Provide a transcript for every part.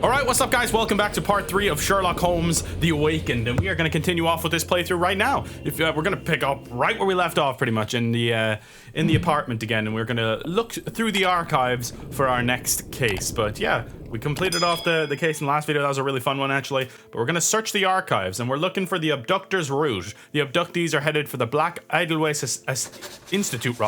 Alright, what's up guys? Welcome back to part 3 of Sherlock Holmes The Awakened, and we are going to continue off with this playthrough right now. We're going to pick up right where we left off pretty much in the apartment again, and we're going to look through the archives for our next case. But yeah, we completed off the case in the last video. That was a really fun one actually. But we're going to search the archives and we're looking for the abductor's route. The abductees are headed for the Black Edelweiss Institute,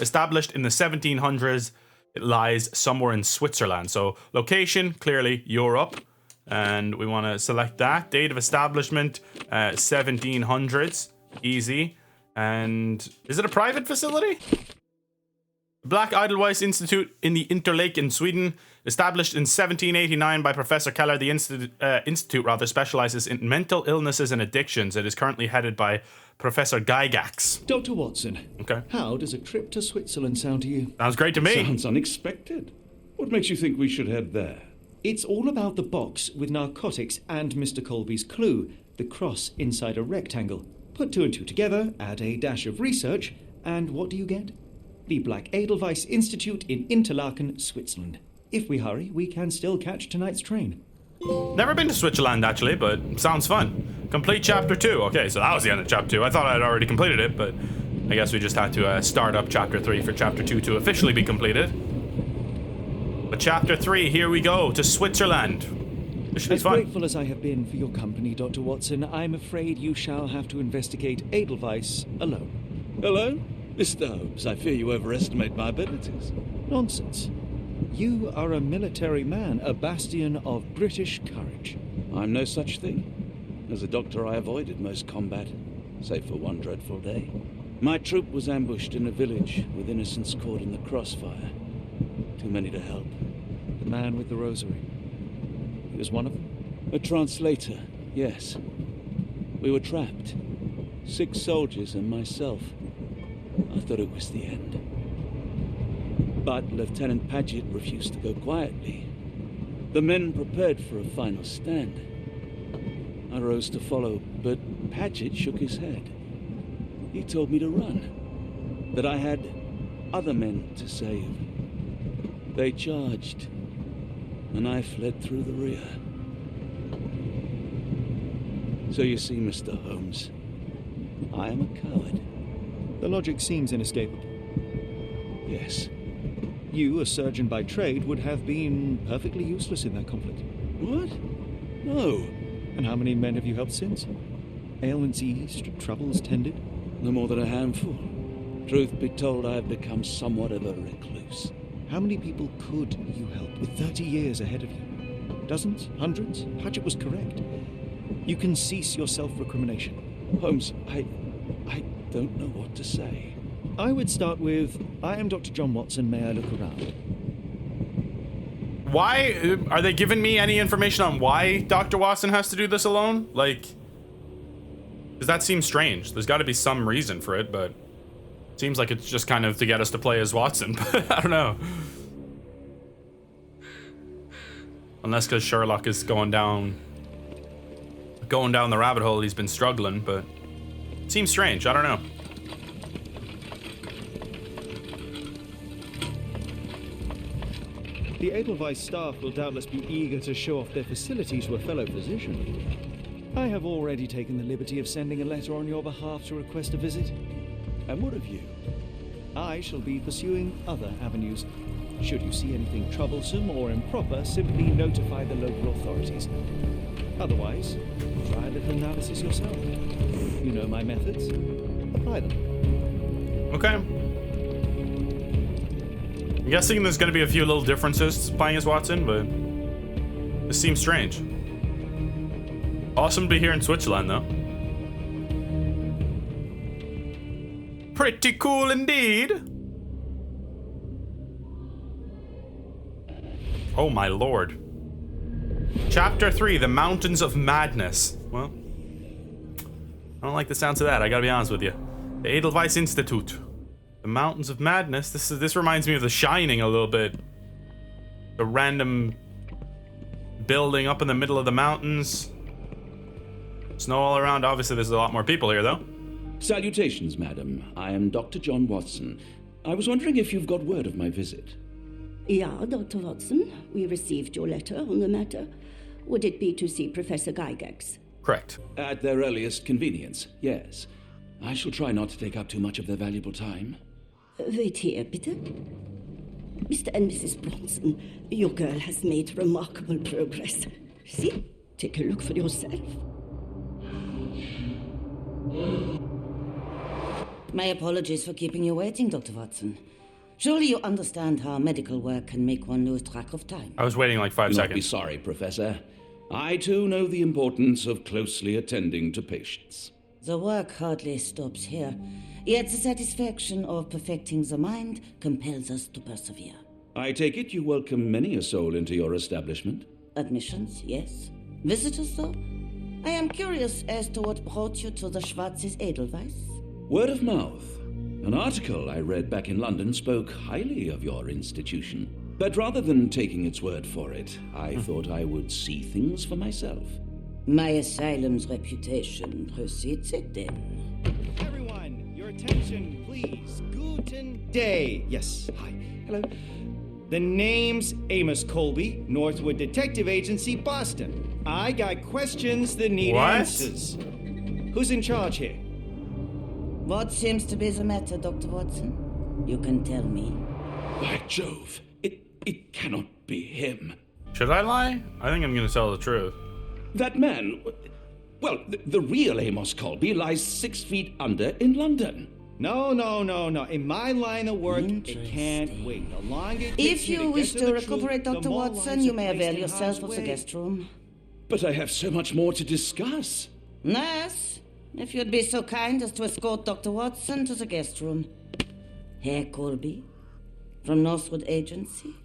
established in the 1700s. It lies somewhere in Switzerland. So location, clearly Europe. And we want to select that. Date of establishment, 1700s. Easy. And is it a private facility? Black Edelweiss Institute in the Interlaken, Sweden. Established in 1789 by Professor Keller, the institute specializes in mental illnesses and addictions. It is currently headed by Professor Gygax. Dr. Watson. Okay. How does a trip to Switzerland sound to you? Sounds great to me. Sounds unexpected. What makes you think we should head there? It's all about the box with narcotics and Mr. Colby's clue, the cross inside a rectangle. Put two and two together, add a dash of research, and what do you get? The Black Edelweiss Institute in Interlaken, Switzerland. If we hurry, we can still catch tonight's train. Never been to Switzerland, actually, but sounds fun. Complete Chapter 2. Okay, so that was the end of Chapter 2. I thought I had already completed it, but I guess we just had to start up Chapter 3 for Chapter 2 to officially be completed. But Chapter 3, here we go, to Switzerland. This should be fun. As grateful as I have been for your company, Dr. Watson, I'm afraid you shall have to investigate Edelweiss alone. Hello? Mr. Holmes, I fear you overestimate my abilities. Nonsense. You are a military man, a bastion of British courage. I'm no such thing. As a doctor, I avoided most combat, save for one dreadful day. My troop was ambushed in a village with innocents caught in the crossfire. Too many to help. The man with the rosary. He was one of them? A translator, yes. We were trapped. 6 soldiers and myself. I thought it was the end. But Lieutenant Paget refused to go quietly. The men prepared for a final stand. I rose to follow, but Paget shook his head. He told me to run, that I had other men to save. They charged, and I fled through the rear. So you see, Mr. Holmes, I am a coward. The logic seems inescapable. Yes. You, a surgeon by trade, would have been perfectly useless in that conflict. What? No. And how many men have you helped since? Ailments eased, troubles tended? No more than a handful. Truth be told, I have become somewhat of a recluse. How many people could you help with 30 years ahead of you? Dozens? Hundreds? Paget was correct. You can cease your self-recrimination. Holmes, I don't know what to say. I would start with, I am Dr. John Watson, may I look around? Why? Are they giving me any information on why Dr. Watson has to do this alone? Like, because that seems strange. There's got to be some reason for it, but it seems like it's just kind of to get us to play as Watson, but I don't know. Unless because Sherlock is going down the rabbit hole, he's been struggling, but it seems strange. I don't know. The Edelweiss staff will doubtless be eager to show off their facilities to a fellow physician. I have already taken the liberty of sending a letter on your behalf to request a visit. And what of you? I shall be pursuing other avenues. Should you see anything troublesome or improper, simply notify the local authorities. Otherwise, try a little analysis yourself. You know my methods. Apply them. Okay. I'm guessing there's going to be a few little differences playing as Watson, but this seems strange. Awesome to be here in Switzerland, though. Pretty cool indeed. Oh my lord. Chapter 3, The Mountains of Madness. Well, I don't like the sounds of that, I gotta be honest with you. The Edelweiss Institute. The Mountains of Madness. This reminds me of The Shining a little bit. A random building up in the middle of the mountains. Snow all around. Obviously, there's a lot more people here, though. Salutations, madam. I am Dr. John Watson. I was wondering if you've got word of my visit. Yeah, Dr. Watson. We received your letter on the matter. Would it be to see Professor Gygax? Correct. At their earliest convenience, yes. I shall try not to take up too much of their valuable time. Wait here, bitte. Mr. and Mrs. Bronson, your girl has made remarkable progress. See? Take a look for yourself. My apologies for keeping you waiting, Dr. Watson. Surely you understand how medical work can make one lose track of time. I was waiting like 5 Do not be seconds. sorry, Professor. I too know the importance of closely attending to patients. The work hardly stops here, yet the satisfaction of perfecting the mind compels us to persevere. I take it you welcome many a soul into your establishment? Admissions, yes. Visitors, though? I am curious as to what brought you to the Schwarzes Edelweiss. Word of mouth. An article I read back in London spoke highly of your institution. But rather than taking its word for it, I thought I would see things for myself. My asylum's reputation precedes it, then. Everyone, your attention, please. Guten Day. Yes, hi. Hello. The name's Amos Colby, Northwood Detective Agency, Boston. I got questions that need What? answers. Who's in charge here? What seems to be the matter, Dr. Watson? You can tell me. By Jove, it cannot be him. Should I lie? I think I'm going to tell the truth. That man, well, the real Amos Colby lies 6 feet under in London. No. In my line of work, it can't wait. The longer it takes If me you to wish get to the recuperate, truth, the Dr. more Watson, lives you are may placed avail in yourself harm's of the way. guest room. But I have so much more to discuss. Nurse, if you'd be so kind as to escort Dr. Watson to the guest room. Herr Colby, from Northwood Agency?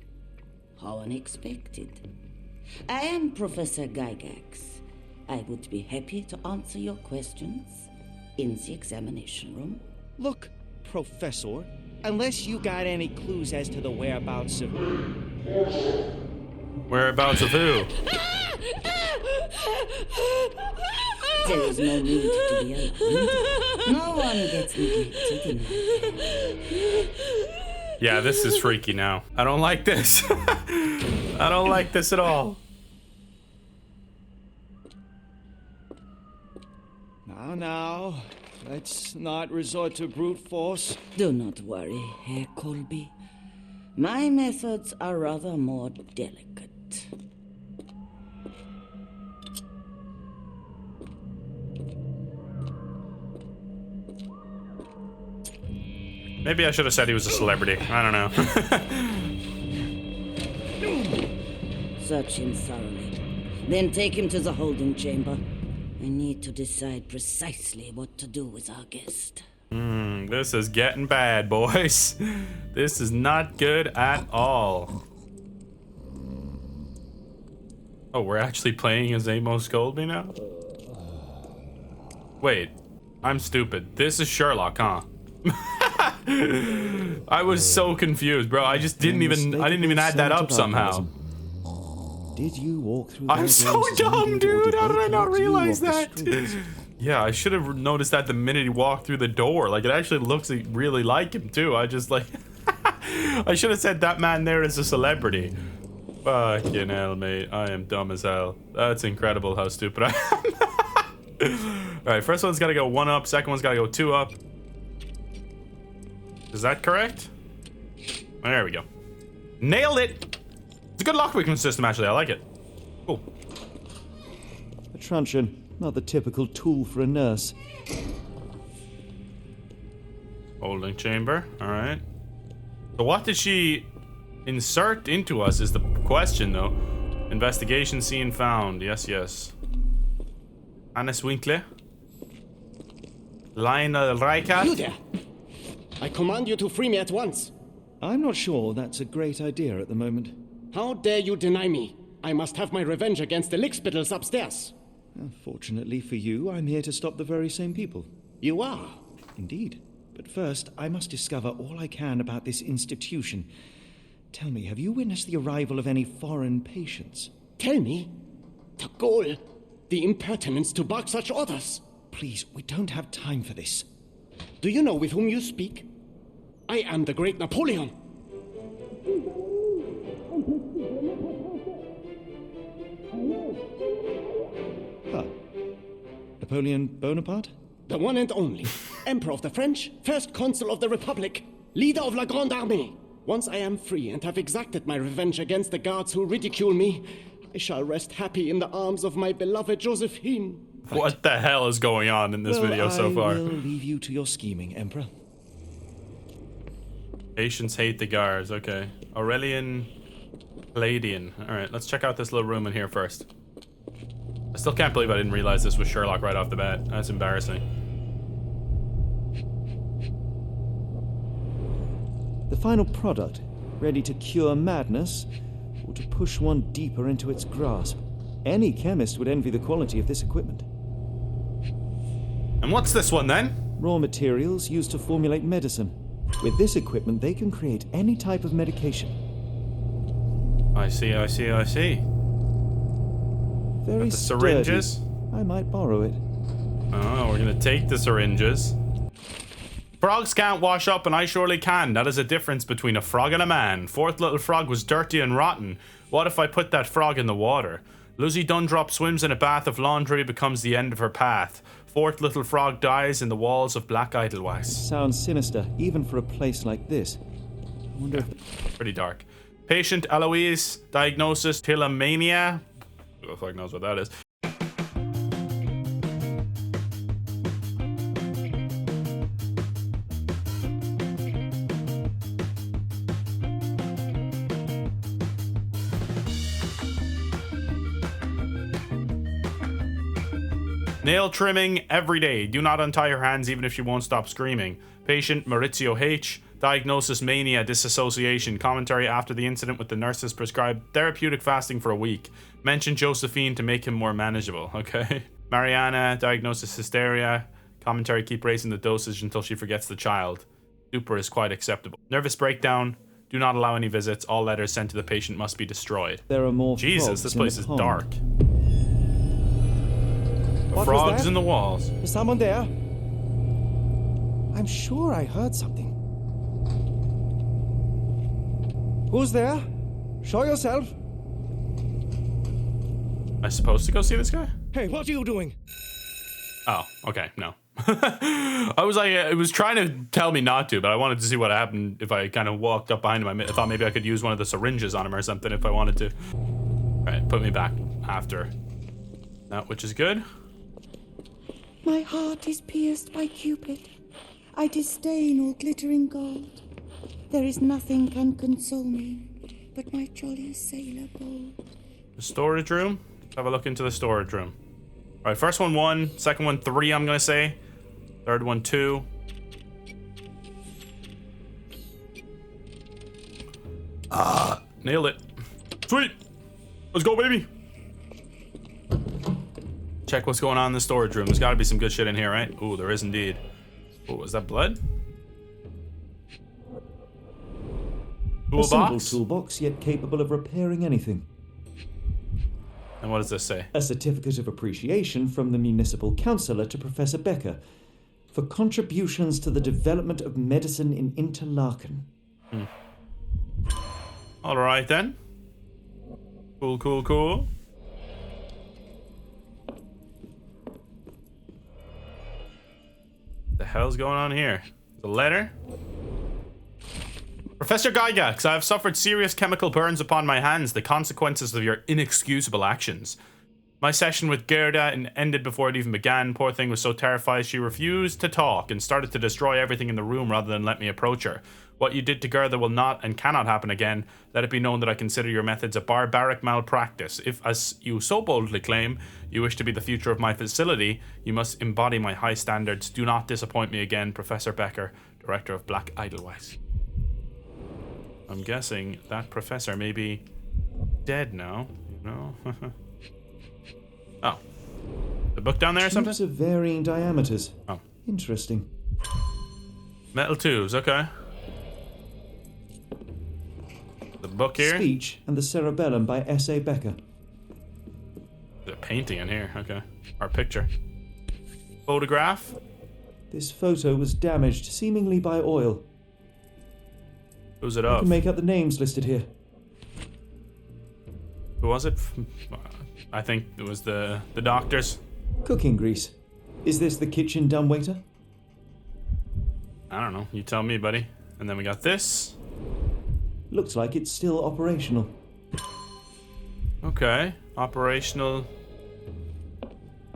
How unexpected. I am Professor Gygax. I would be happy to answer your questions in the examination room. Look, Professor, unless you got any clues as to the whereabouts of... Whereabouts of who? There is no need to be alarmed. No one gets neglected in my care. Yeah, this is freaky now. I don't like this. I don't like this at all. Now, let's not resort to brute force. Do not worry, Herr Colby. My methods are rather more delicate. Maybe I should have said he was a celebrity. I don't know. Search him thoroughly. Then take him to the holding chamber. I need to decide precisely what to do with our guest. This is getting bad, boys. This is not good at all. Oh, we're actually playing as Amos Colby now? Wait, I'm stupid. This is Sherlock, huh? I was so confused, bro. I just didn't even add that up somehow. Did you walk through I'm so dumb, dude. How did I not realize that? Yeah, I should have noticed that the minute he walked through the door. Like, it actually looks really like him, too. I just, like... I should have said that man there is a celebrity. Fucking hell, mate. I am dumb as hell. That's incredible how stupid I am. Alright, first one's gotta go 1 up. Second one's gotta go 2 up. Is that correct? There we go. Nailed it! It's a good lockpicking system, actually. I like it. Cool. A truncheon, not the typical tool for a nurse. Holding chamber. Alright. So what did she insert into us is the question, though. Investigation scene found. Yes, yes. Hannes Winkler. Lionel Reichardt. You there! I command you to free me at once. I'm not sure that's a great idea at the moment. How dare you deny me? I must have my revenge against the lickspittles upstairs. Fortunately for you, I'm here to stop the very same people. You are? Indeed. But first, I must discover all I can about this institution. Tell me, have you witnessed the arrival of any foreign patients? Tell me. The goal. The impertinence to bark such orders. Please, we don't have time for this. Do you know with whom you speak? I am the great Napoleon. Ah. Napoleon Bonaparte? The one and only. Emperor of the French, first consul of the Republic, leader of La Grande Armée. Once I am free and have exacted my revenge against the guards who ridicule me, I shall rest happy in the arms of my beloved Josephine. What the hell is going on in this video so far? I will leave you to your scheming, Emperor. Patients hate the guards. Okay. Aurelian Palladian. Alright, let's check out this little room in here first. I still can't believe I didn't realize this was Sherlock right off the bat. That's embarrassing. The final product, ready to cure madness, or to push one deeper into its grasp. Any chemist would envy the quality of this equipment. And what's this one then? Raw materials used to formulate medicine. With this equipment, they can create any type of medication. I see. Very Got the syringes. sturdy. I might borrow it. Oh, we're gonna take the syringes. Frogs can't wash up and I surely can. That is a difference between a frog and a man. Fourth little frog was dirty and rotten. What if I put that frog in the water? Lizzie Dundrop swims in a bath of laundry, becomes the end of her path. Fourth little frog dies in the walls of Black Idlewice. Sounds sinister, even for a place like this. I wonder if... Pretty dark. Patient Eloise, diagnosis Tilomania. Who the fuck knows what that is? Nail trimming every day. Do not untie her hands even if she won't stop screaming. Patient Maurizio H. Diagnosis mania, disassociation. Commentary after the incident with the nurses prescribed therapeutic fasting for a week. Mention Josephine to make him more manageable. Okay. Mariana, diagnosis hysteria. Commentary, keep raising the dosage until she forgets the child. Super is quite acceptable. Nervous breakdown. Do not allow any visits. All letters sent to the patient must be destroyed. there are more Jesus, frogs this in place the is pond. dark. What was Frogs that? in the walls. Is someone there? I'm sure I heard something. Who's there? Show yourself. Am I supposed to go see this guy? Hey, what are you doing? Oh, okay, no. I was like, it was trying to tell me not to, but I wanted to see what happened if I kind of walked up behind him. I thought maybe I could use one of the syringes on him or something if I wanted to. Alright, put me back after that, which is good. My heart is pierced by Cupid. I disdain all glittering gold. There is nothing can console me but my jolly sailor bold. The storage room. Let's have a look into the storage room. Alright, first one 1, second one 3, I'm gonna say. Third one 2. Nailed it. Sweet! Let's go, baby! Check what's going on in the storage room. There's gotta be some good shit in here, right? Ooh, there is indeed. Ooh, is that blood? A simple Toolbox? toolbox, yet capable of repairing anything. And what does this say? A certificate of appreciation from the municipal councillor to Professor Becker for contributions to the development of medicine in Interlaken. Alright then. Cool, cool, cool. The hell's going on here? The letter? Professor Gygax, I have suffered serious chemical burns upon my hands, the consequences of your inexcusable actions. My session with Gerda ended before it even began. Poor thing was so terrified she refused to talk and started to destroy everything in the room rather than let me approach her. What you did to Gerda will not and cannot happen again. Let it be known that I consider your methods a barbaric malpractice. If, as you so boldly claim, you wish to be the future of my facility, you must embody my high standards. Do not disappoint me again, Professor Becker, Director of Black Idlewice. I'm guessing that professor may be dead now, you know? Oh. The book down there or something? Tubes of varying diameters. Oh. Interesting. Metal tubes, okay. The book here? Speech and the Cerebellum by S.A. Becker. There's a painting in here, okay. Or picture. Photograph? This photo was damaged, seemingly by oil. Who's it You of? can make out the names listed here. Who was it? I think it was the doctors. Cooking grease. Is this the kitchen dumbwaiter? I don't know. You tell me, buddy. And then we got this. Looks like it's still operational. Okay. Operational.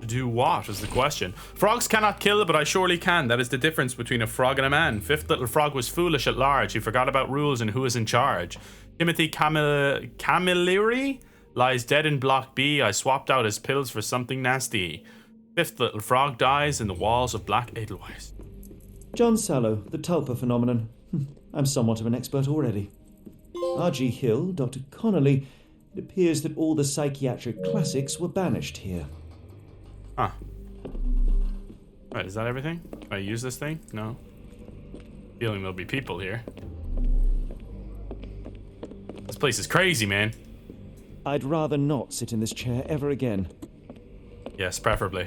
To do what is the question. Frogs cannot kill, but I surely can. That is the difference between a frog and a man. Fifth little frog was foolish at large. He forgot about rules and who is in charge. Timothy Camilleri lies dead in Block B. I swapped out his pills for something nasty. Fifth little frog dies in the walls of Black Edelweiss. John Sallow, the tulpa phenomenon. I'm somewhat of an expert already. R.G. Hill, Dr. Connolly. It appears that all the psychiatric classics were banished here. Huh. Right, is that everything? Can I use this thing? No. Feeling there'll be people here. This place is crazy, man. I'd rather not sit in this chair ever again. Yes, preferably.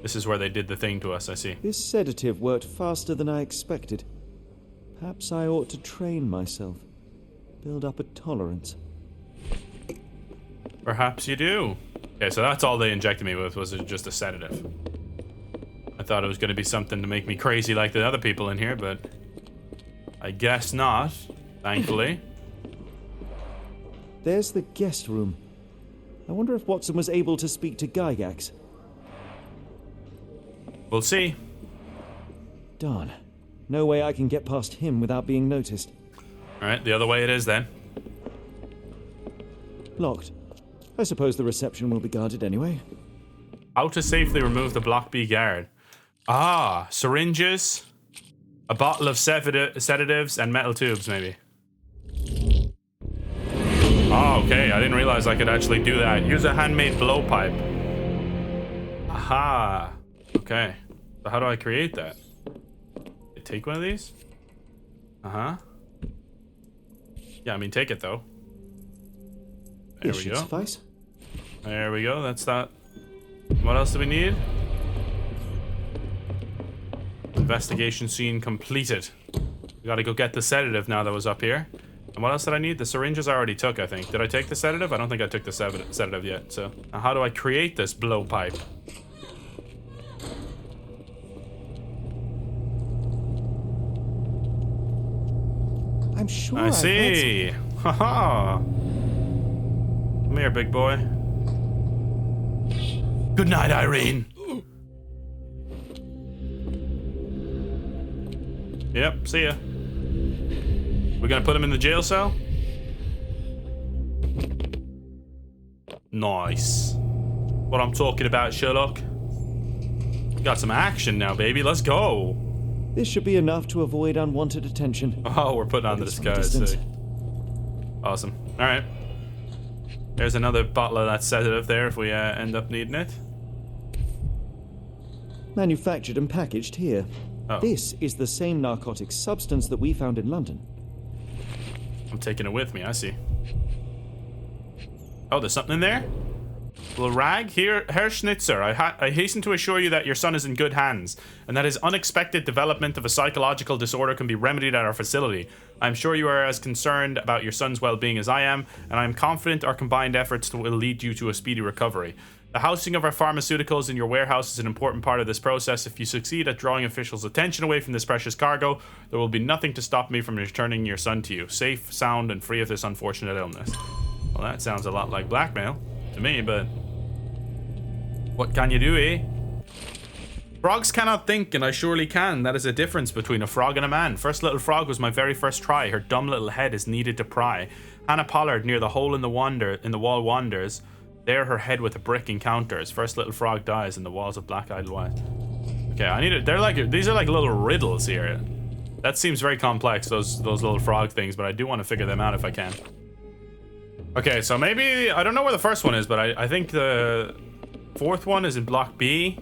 This is where they did the thing to us, I see. This sedative worked faster than I expected. Perhaps I ought to train myself. Build up a tolerance. Perhaps you do. Okay, so that's all they injected me with, was just a sedative. I thought it was going to be something to make me crazy like the other people in here, but I guess not, thankfully. There's the guest room. I wonder if Watson was able to speak to Gygax. We'll see. Darn. No way I can get past him without being noticed. Alright, the other way it is then. Locked. I suppose the reception will be guarded anyway. How to safely remove the Block B guard. Ah, syringes, a bottle of sedatives, and metal tubes, maybe. Oh, okay. I didn't realize I could actually do that. Use a handmade blowpipe. Aha. Okay. So how do I create that? Take one of these? Uh-huh. Yeah, I mean, take it, though. There we go. Suffice. There we go. That's that. What else do we need? Investigation scene completed. We gotta go get the sedative now that was up here. And what else did I need? The syringes I already took, I think. Did I take the sedative? I don't think I took the sedative yet. So, now how do I create this blowpipe? I'm sure I see. Haha. Come here, big boy. Good night, Irene. Yep, see ya. We're gonna put him in the jail cell? Nice. What I'm talking about, Sherlock. Got some action now, baby. Let's go. This should be enough to avoid unwanted attention. Oh, we're putting on the disguise. Awesome. Alright. There's another bottle of that sedative there if we end up needing it. Manufactured and packaged here. Oh. This is the same narcotic substance that we found in London. I'm taking it with me, I see. Oh, there's something in there? Little rag? Here, Herr Schnitzer, I hasten to assure you that your son is in good hands, and that his unexpected development of a psychological disorder can be remedied at our facility. I am sure you are as concerned about your son's well-being as I am, and I am confident our combined efforts will lead you to a speedy recovery. The housing of our pharmaceuticals in your warehouse is an important part of this process. If you succeed at drawing officials' attention away from this precious cargo, there will be nothing to stop me from returning your son to you, safe, sound, and free of this unfortunate illness. Well, that sounds a lot like blackmail to me, but what can you do, eh? Frogs cannot think, and I surely can. That is a difference between a frog and a man. First little frog was my very first try. Her dumb little head is needed to pry. Hannah Pollard near the hole in the wall wanders. There her head with a brick encounters. First little frog dies in the walls of Black Edelweiss. Okay, I need it. These are like little riddles here. That seems very complex, those little frog things, but I do want to figure them out if I can. Okay, so maybe, I don't know where the first one is, but I think the fourth one is in Block B.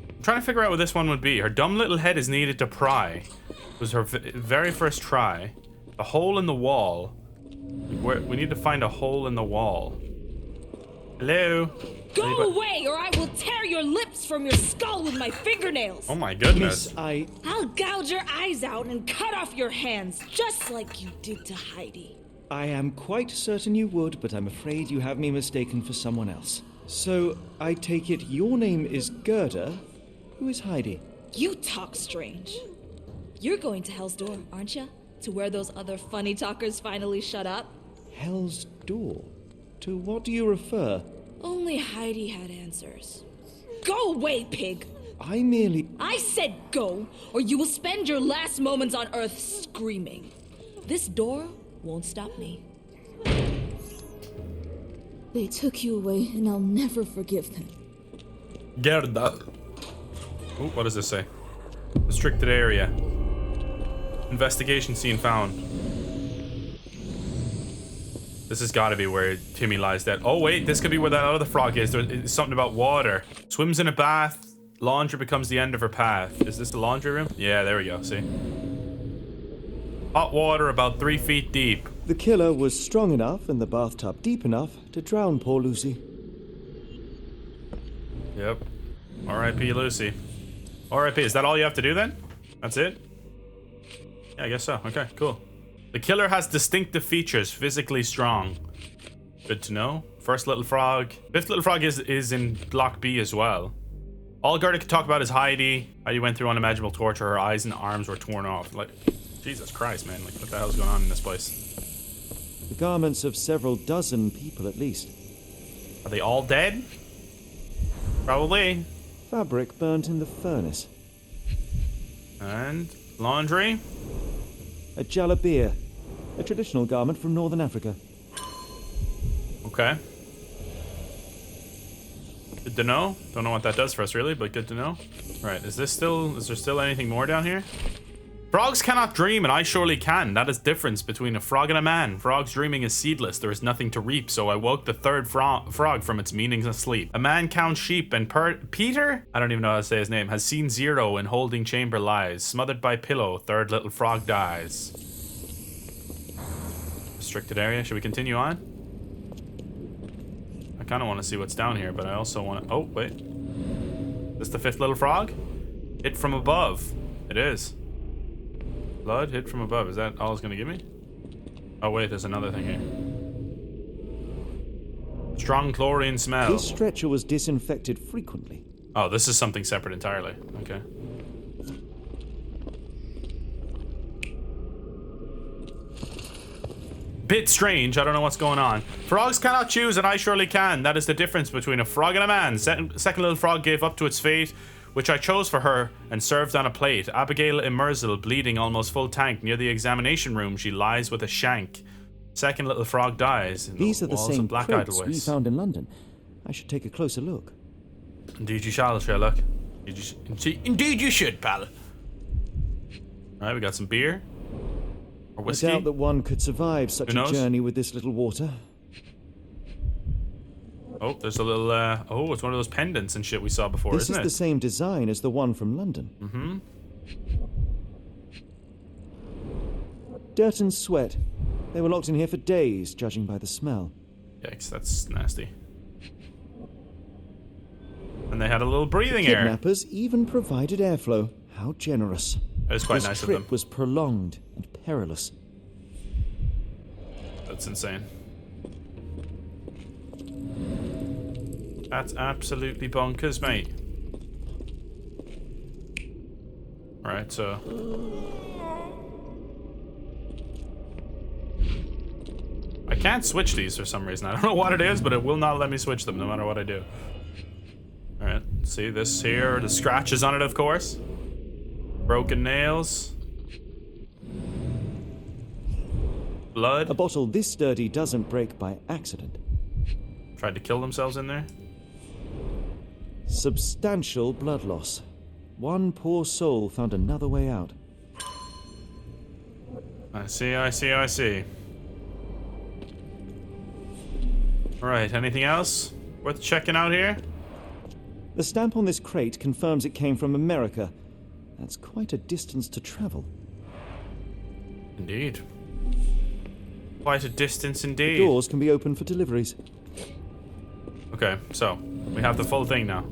I'm trying to figure out what this one would be. Her dumb little head is needed to pry. It was her very first try. A hole in the wall. We need to find a hole in the wall. Hello? Go away, or I will tear your lips from your skull with my fingernails. Oh my goodness. I'll gouge your eyes out and cut off your hands, just like you did to Heidi. I am quite certain you would, but I'm afraid you have me mistaken for someone else. So, I take it your name is Gerda. Who is Heidi? You talk strange. You're going to Hell's Door, aren't you? To where those other funny talkers finally shut up? Hell's Door? To what do you refer? Only Heidi had answers. Go away, pig! I merely... I said go, or you will spend your last moments on Earth screaming. This door won't stop me. They took you away, and I'll never forgive them. Gerda. Oh, what does this say? Restricted area. Investigation scene found. This has got to be where Timmy lies dead. Oh wait, this could be where that other frog is. There's something about water. Swims in a bath. Laundry becomes the end of her path. Is this the laundry room? Yeah, there we go. See? Hot water about 3 feet deep. The killer was strong enough and the bathtub deep enough to drown poor Lucy. Yep. R.I.P. Lucy. R.I.P. Is that all you have to do then? That's it? Yeah, I guess so. Okay, cool. The killer has distinctive features, physically strong. Good to know. First little frog. Fifth little frog is in block B as well. All Gerda could talk about is Heidi. Heidi went through unimaginable torture. Her eyes and arms were torn off. Like, Jesus Christ, man. Like, what the hell's going on in this place? The garments of several dozen people at least. Are they all dead? Probably. Fabric burnt in the furnace. And laundry. A jalabia, a traditional garment from northern Africa. Okay. Good to know. Don't know what that does for us really, but good to know. Right, is there still anything more down here? Frogs cannot dream, and I surely can. That is the difference between a frog and a man. Frogs dreaming is seedless. There is nothing to reap, so I woke the third frog from its meaningless sleep. A man counts sheep, and Peter? I don't even know how to say his name. Has seen zero in holding chamber lies. Smothered by pillow, third little frog dies. Restricted area. Should we continue on? I kind of want to see what's down here, but I also want to... Oh, wait. Is this the fifth little frog? Hit from above. It is. Blood hit from above. Is that all it's gonna give me? Oh wait, there's another thing here. Strong chlorine smell. This stretcher was disinfected frequently. Oh, this is something separate entirely. Okay. Bit strange. I don't know what's going on. Frogs cannot choose, and I surely can. That is the difference between a frog and a man. Second little frog gave up to its fate, which I chose for her and served on a plate. Abigail Immersal, bleeding almost full tank. Near the examination room, she lies with a shank. Second little frog dies. These are the same crates we found in London. I should take a closer look. Indeed you shall, Sherlock. Indeed you should, pal. Alright, we got some beer. Or whiskey. I doubt that one could survive such a journey with this little water. Oh, there's a little, oh, it's one of those pendants and shit we saw before, isn't it? This is the same design as the one from London. Mm-hmm. Dirt and sweat. They were locked in here for days, judging by the smell. Yikes, that's nasty. And they had a little breathing air. Kidnappers even provided airflow. How generous. It was quite nice of them. This trip was prolonged and perilous. That's insane. That's absolutely bonkers, mate. Alright, so... I can't switch these for some reason. I don't know what it is, but it will not let me switch them no matter what I do. Alright, see this here, the scratches on it, of course. Broken nails. Blood. A bottle this sturdy doesn't break by accident. Tried to kill themselves in there. Substantial blood loss. One poor soul found another way out. I see. Alright, anything else worth checking out here? The stamp on this crate confirms it came from America. That's quite a distance to travel. Indeed. Quite a distance indeed. The doors can be opened for deliveries. Okay, so we have the full thing now.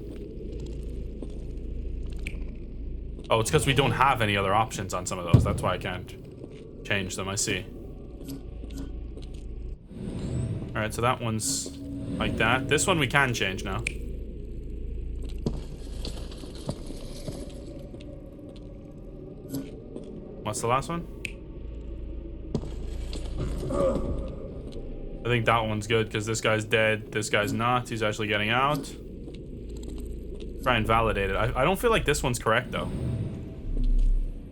Oh, it's because we don't have any other options on some of those. That's why I can't change them. I see. Alright, so that one's like that. This one we can change now. What's the last one? I think that one's good because this guy's dead. This guy's not. He's actually getting out. Try and validate it. I don't feel like this one's correct though.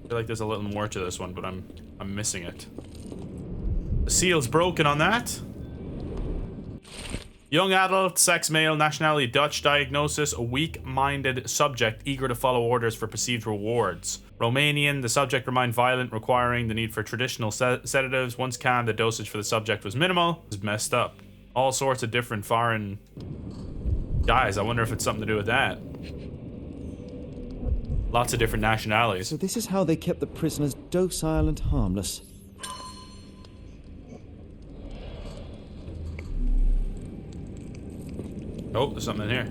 I feel like there's a little more to this one, but I'm missing it. The seal's broken on that. Young adult, sex male, nationality Dutch, diagnosis, a weak-minded subject eager to follow orders for perceived rewards. Romanian, the subject remained violent, requiring the need for traditional sedatives. Once calm, the dosage for the subject was minimal. It was messed up. All sorts of different foreign guys. I wonder if it's something to do with that. Lots of different nationalities. So this is how they kept the prisoners docile and harmless. Oh, there's something in here.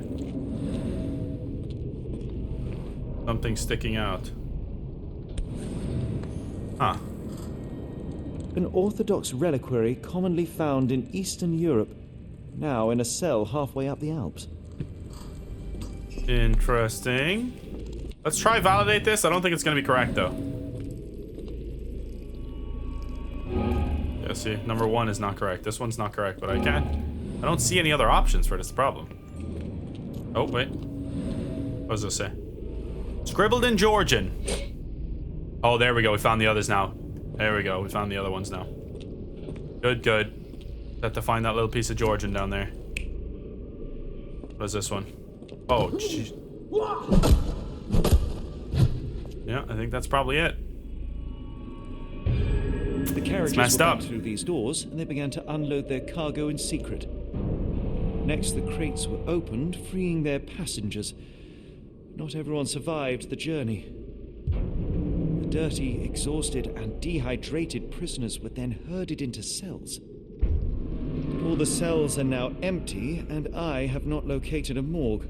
Something sticking out. Huh. An Orthodox reliquary commonly found in Eastern Europe, now in a cell halfway up the Alps. Interesting. Let's try validate this. I don't think it's going to be correct, though. Yeah, see, number 1 is not correct. This one's not correct, but I don't see any other options for this problem. Oh, wait. What does this say? Scribbled in Georgian. Oh, there we go. We found the others now. There we go. We found the other ones now. Good, good. Have to find that little piece of Georgian down there. What is this one? Oh, jeez. Yeah, I think that's probably it. The carriages messed were up. back through these doors, and they began to unload their cargo in secret. Next, the crates were opened, freeing their passengers. Not everyone survived the journey. The dirty, exhausted, and dehydrated prisoners were then herded into cells. But all the cells are now empty, and I have not located a morgue.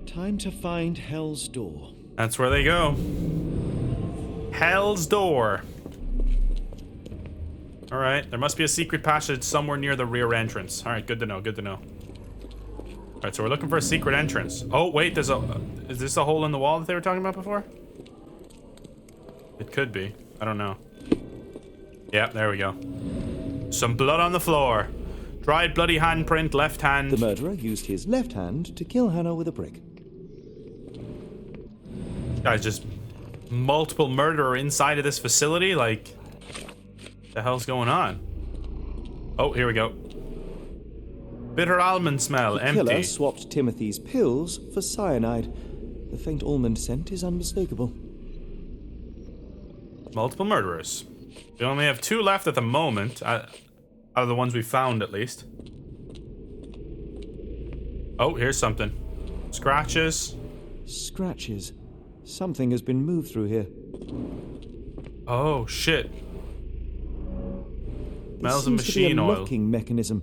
Time to find Hell's Door. That's where they go. Hell's Door. Alright, there must be a secret passage somewhere near the rear entrance. Alright, good to know, good to know. Alright, so we're looking for a secret entrance. Oh, wait, is this a hole in the wall that they were talking about before? It could be. I don't know. Yep, there we go. Some blood on the floor. Dried bloody handprint, left hand. The murderer used his left hand to kill Hannah with a brick. Guys, just multiple murderer inside of this facility? Like, the hell's going on? Oh, here we go. Bitter almond smell, The empty. killer swapped Timothy's pills for cyanide. The faint almond scent is unmistakable. Multiple murderers. We only have 2 left at the moment, out of the ones we found at least. Oh, here's something. Scratches. Scratches. Something has been moved through here. Oh, shit. There Smells of seems to be machine a oil. locking mechanism.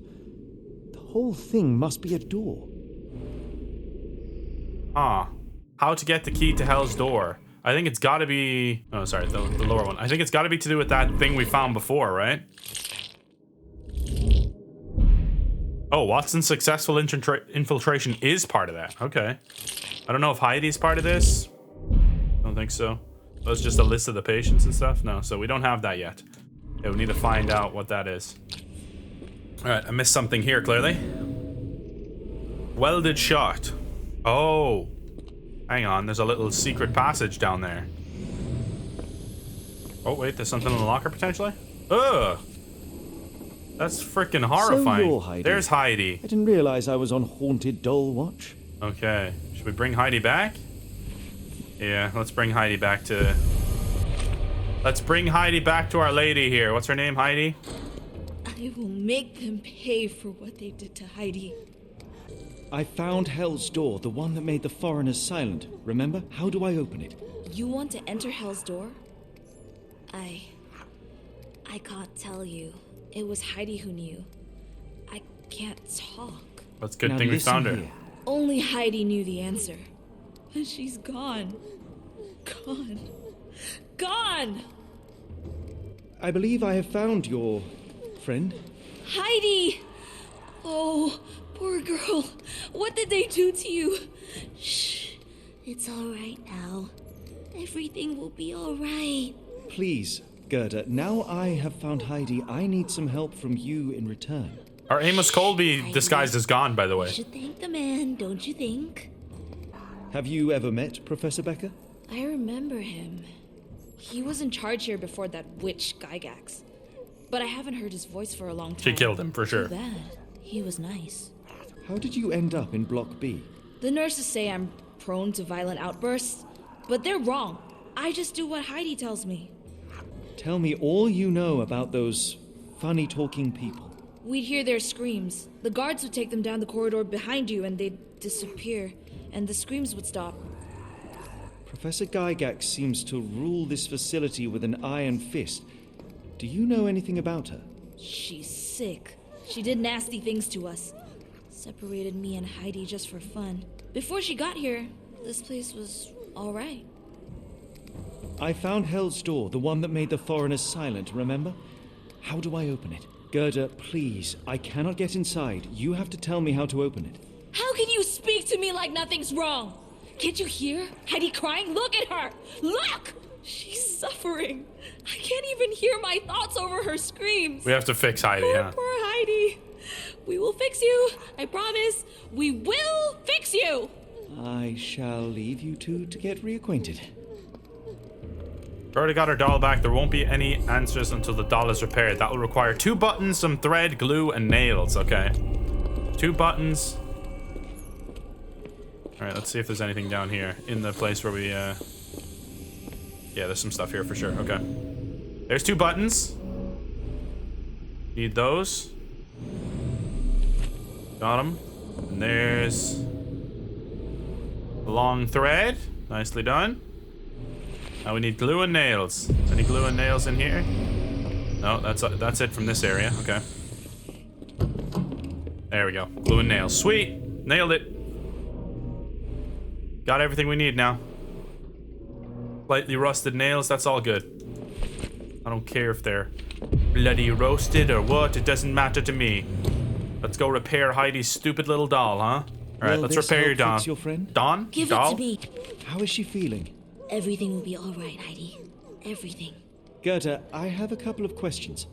The whole thing must be a door. Ah. How to get the key to Hell's Door. I think it's gotta be... Oh, sorry, the lower one. I think it's gotta be to do with that thing we found before, right? Oh, Watson's successful infiltration is part of that. Okay. I don't know if Heidi's part of this. I don't think so. That was just a list of the patients and stuff. No, so we don't have that yet. Yeah, we need to find out what that is. Alright, I missed something here, clearly. Welded shot. Oh. Hang on, there's a little secret passage down there. Oh, wait, there's something in the locker, potentially? Ugh! That's freaking horrifying. So you're Heidi. There's Heidi. I didn't realize I was on Haunted Doll Watch. Okay, should we bring Heidi back? Yeah, let's bring Heidi back to... Let's bring Heidi back to our lady here. What's her name, Heidi? I will make them pay for what they did to Heidi. I found Hell's Door, the one that made the foreigners silent. Remember? How do I open it? You want to enter Hell's Door? I can't tell you. It was Heidi who knew. I can't talk. That's a good Now thing we listen found her. here. Only Heidi knew the answer. And she's gone. Gone. Gone! I believe I have found your friend. Heidi! Oh, poor girl. What did they do to you? Shh. It's all right now. Everything will be all right. Please, Gerda, now I have found Heidi, I need some help from you in return. Our Amos Colby disguise is gone, by the You way. should thank the man, don't you think? Have you ever met Professor Becker? I remember him. He was in charge here before that witch Gygax. But I haven't heard his voice for a long time. She killed him, for sure. Too bad. He was nice. How did you end up in Block B? The nurses say I'm prone to violent outbursts, but they're wrong. I just do what Heidi tells me. Tell me all you know about those funny-talking people. We'd hear their screams. The guards would take them down the corridor behind you and they'd disappear, and the screams would stop. Professor Gygax seems to rule this facility with an iron fist. Do you know anything about her? She's sick. She did nasty things to us. Separated me and Heidi just for fun. Before she got here, this place was all right. I found Hell's Door, the one that made the foreigners silent, remember? How do I open it? Gerda, please, I cannot get inside. You have to tell me how to open it. How can you speak to me like nothing's wrong? Can't you hear Heidi crying? Look at her! Look! She's suffering. I can't even hear my thoughts over her screams. We have to fix Heidi, Poor, huh? poor Heidi. We will fix you. I promise. We will fix you. I shall leave you two to get reacquainted. We already got our doll back. There won't be any answers until the doll is repaired. That will require 2 buttons, some thread, glue, and nails. Okay. 2 buttons. Alright, let's see if there's anything down here in the place where we, Yeah, there's some stuff here for sure. Okay. There's 2 buttons. Need those. Got them. And there's a long thread. Nicely done. Now we need glue and nails. Any glue and nails in here? No, that's it from this area. Okay. There we go. Glue and nails. Sweet. Nailed it. Got everything we need now. Slightly rusted nails. That's all good. I don't care if they're bloody roasted or what. It doesn't matter to me. Let's go repair Heidi's stupid little doll, huh? All right, let's repair your doll. Your friend? Dawn? Give doll? it to me. How is she feeling? Everything will be all right, Heidi. Everything. Gerda, I have a couple of questions.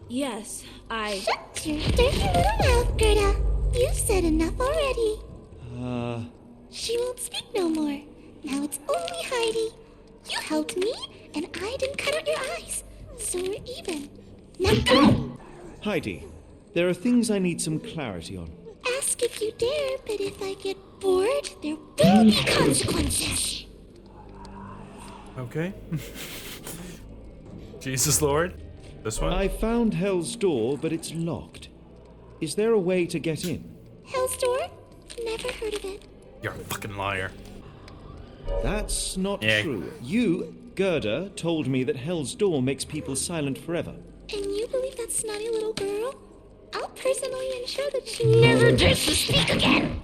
Yes, Shut your dirty little mouth, Gerda. You've said enough already. She won't speak no more. Now it's only Heidi. You helped me, and I didn't cut out your eyes. So we're even. Now go! Heidi, there are things I need some clarity on. Ask if you dare, but if I get bored, there will be consequences. Okay. Jesus Lord. This one? I found Hell's Door, but it's locked. Is there a way to get in? Hell's Door? Never heard of it. You're a fucking liar. That's not Yeah. true. You, Gerda, told me that Hell's Door makes people silent forever. And you believe that snotty little girl? I'll personally ensure that she never dares to speak again.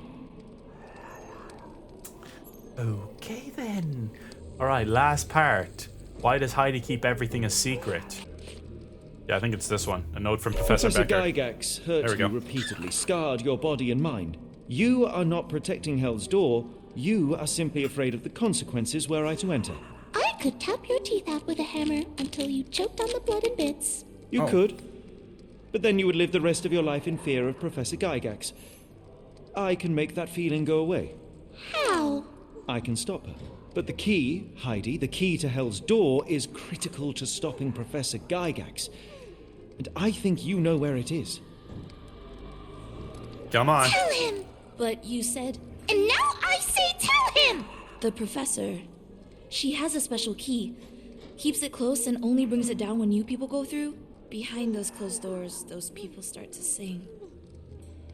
Okay then. Alright, last part. Why does Heidi keep everything a secret? Yeah, I think it's this one. A note from Professor Becker. Gygax There we hurt go. you repeatedly, scarred your body and mind. You are not protecting Hell's Door. You are simply afraid of the consequences were I to enter. I could tap your teeth out with a hammer until you choked on the blood and bits. You Oh. could. But then you would live the rest of your life in fear of Professor Gygax. I can make that feeling go away. How? I can stop her. But the key, Heidi, the key to Hell's Door is critical to stopping Professor Gygax. And I think you know where it is. Come on. Tell him! but you said And now I say tell him! the professor. She has a special key. Keeps it close and only brings it down when you people go through. Behind those closed doors, those people start to sing.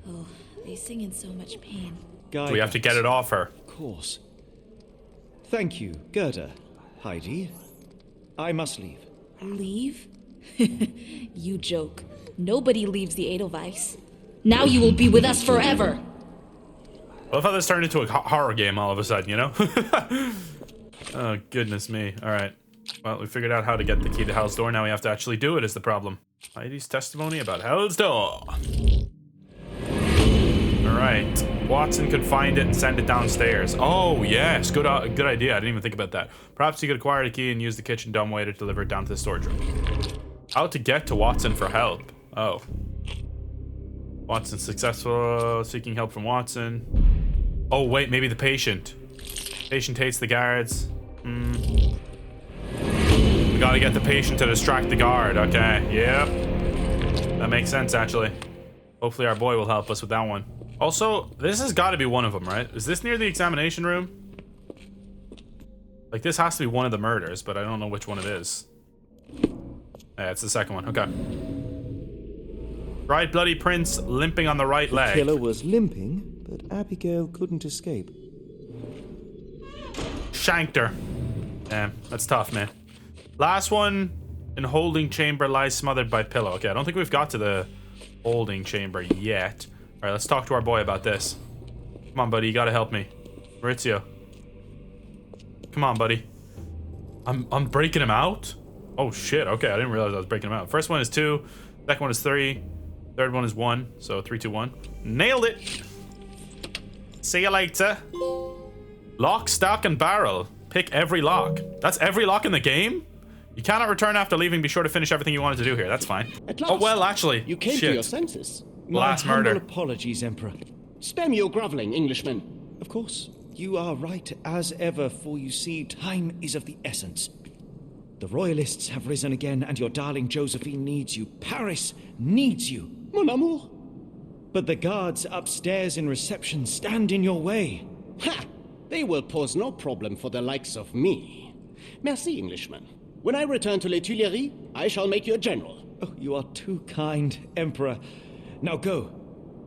Oh, they sing in so much pain. Gygax. We have to get it off her. Of course. Thank you, Gerda. Heidi. I must leave. Leave? You joke. Nobody leaves the Edelweiss. Now you will be with us forever. I love how this turned into a horror game all of a sudden, you know? Oh, goodness me. Alright. Well, we figured out how to get the key to Hell's Door. Now we have to actually do it is the problem. Heidi's testimony about Hell's Door. Alright. Watson could find it and send it downstairs. Oh, yes. Good idea. I didn't even think about that. Perhaps he could acquire the key and use the kitchen dumbwaiter to deliver it down to the storage room. How to get to Watson for help. Oh. Watson successful. Seeking help from Watson. Oh, wait. Maybe the patient. Patient hates the guards. We gotta get the patient to distract the guard. Okay. Yep. That makes sense, actually. Hopefully our boy will help us with that one. Also, this has got to be one of them, right? Is this near the examination room? Like, this has to be one of the murders, but I don't know which one it is. Yeah, it's the second one. Okay. Right bloody prince limping on the right leg. The killer was limping, but Abigail couldn't escape. Shanked her. Damn, that's tough, man. Last one in holding chamber lies smothered by pillow. Okay, I don't think we've got to the holding chamber yet. All right, let's talk to our boy about this. Come on, buddy, you gotta help me. Maurizio. Come on, buddy. I'm breaking him out? Oh, shit. Okay, I didn't realize I was breaking him out. First one is 2. Second one is 3. Third one is 1. So 3, 2, 1. Nailed it. See you later. Lock, stock, and barrel. Pick every lock. That's every lock in the game? You cannot return after leaving. Be sure to finish everything you wanted to do here. That's fine. At last, oh, well, actually. You came shit. to your senses. Last My murder. humble apologies, Emperor. Spare me your groveling, Englishman. Of course, you are right as ever, for you see, time is of the essence. The royalists have risen again, and your darling Josephine needs you. Paris needs you. Mon amour. But the guards upstairs in reception stand in your way. Ha! They will pose no problem for the likes of me. Merci, Englishman. When I return to Les Tuileries, I shall make you a general. Oh, you are too kind, Emperor. Now go.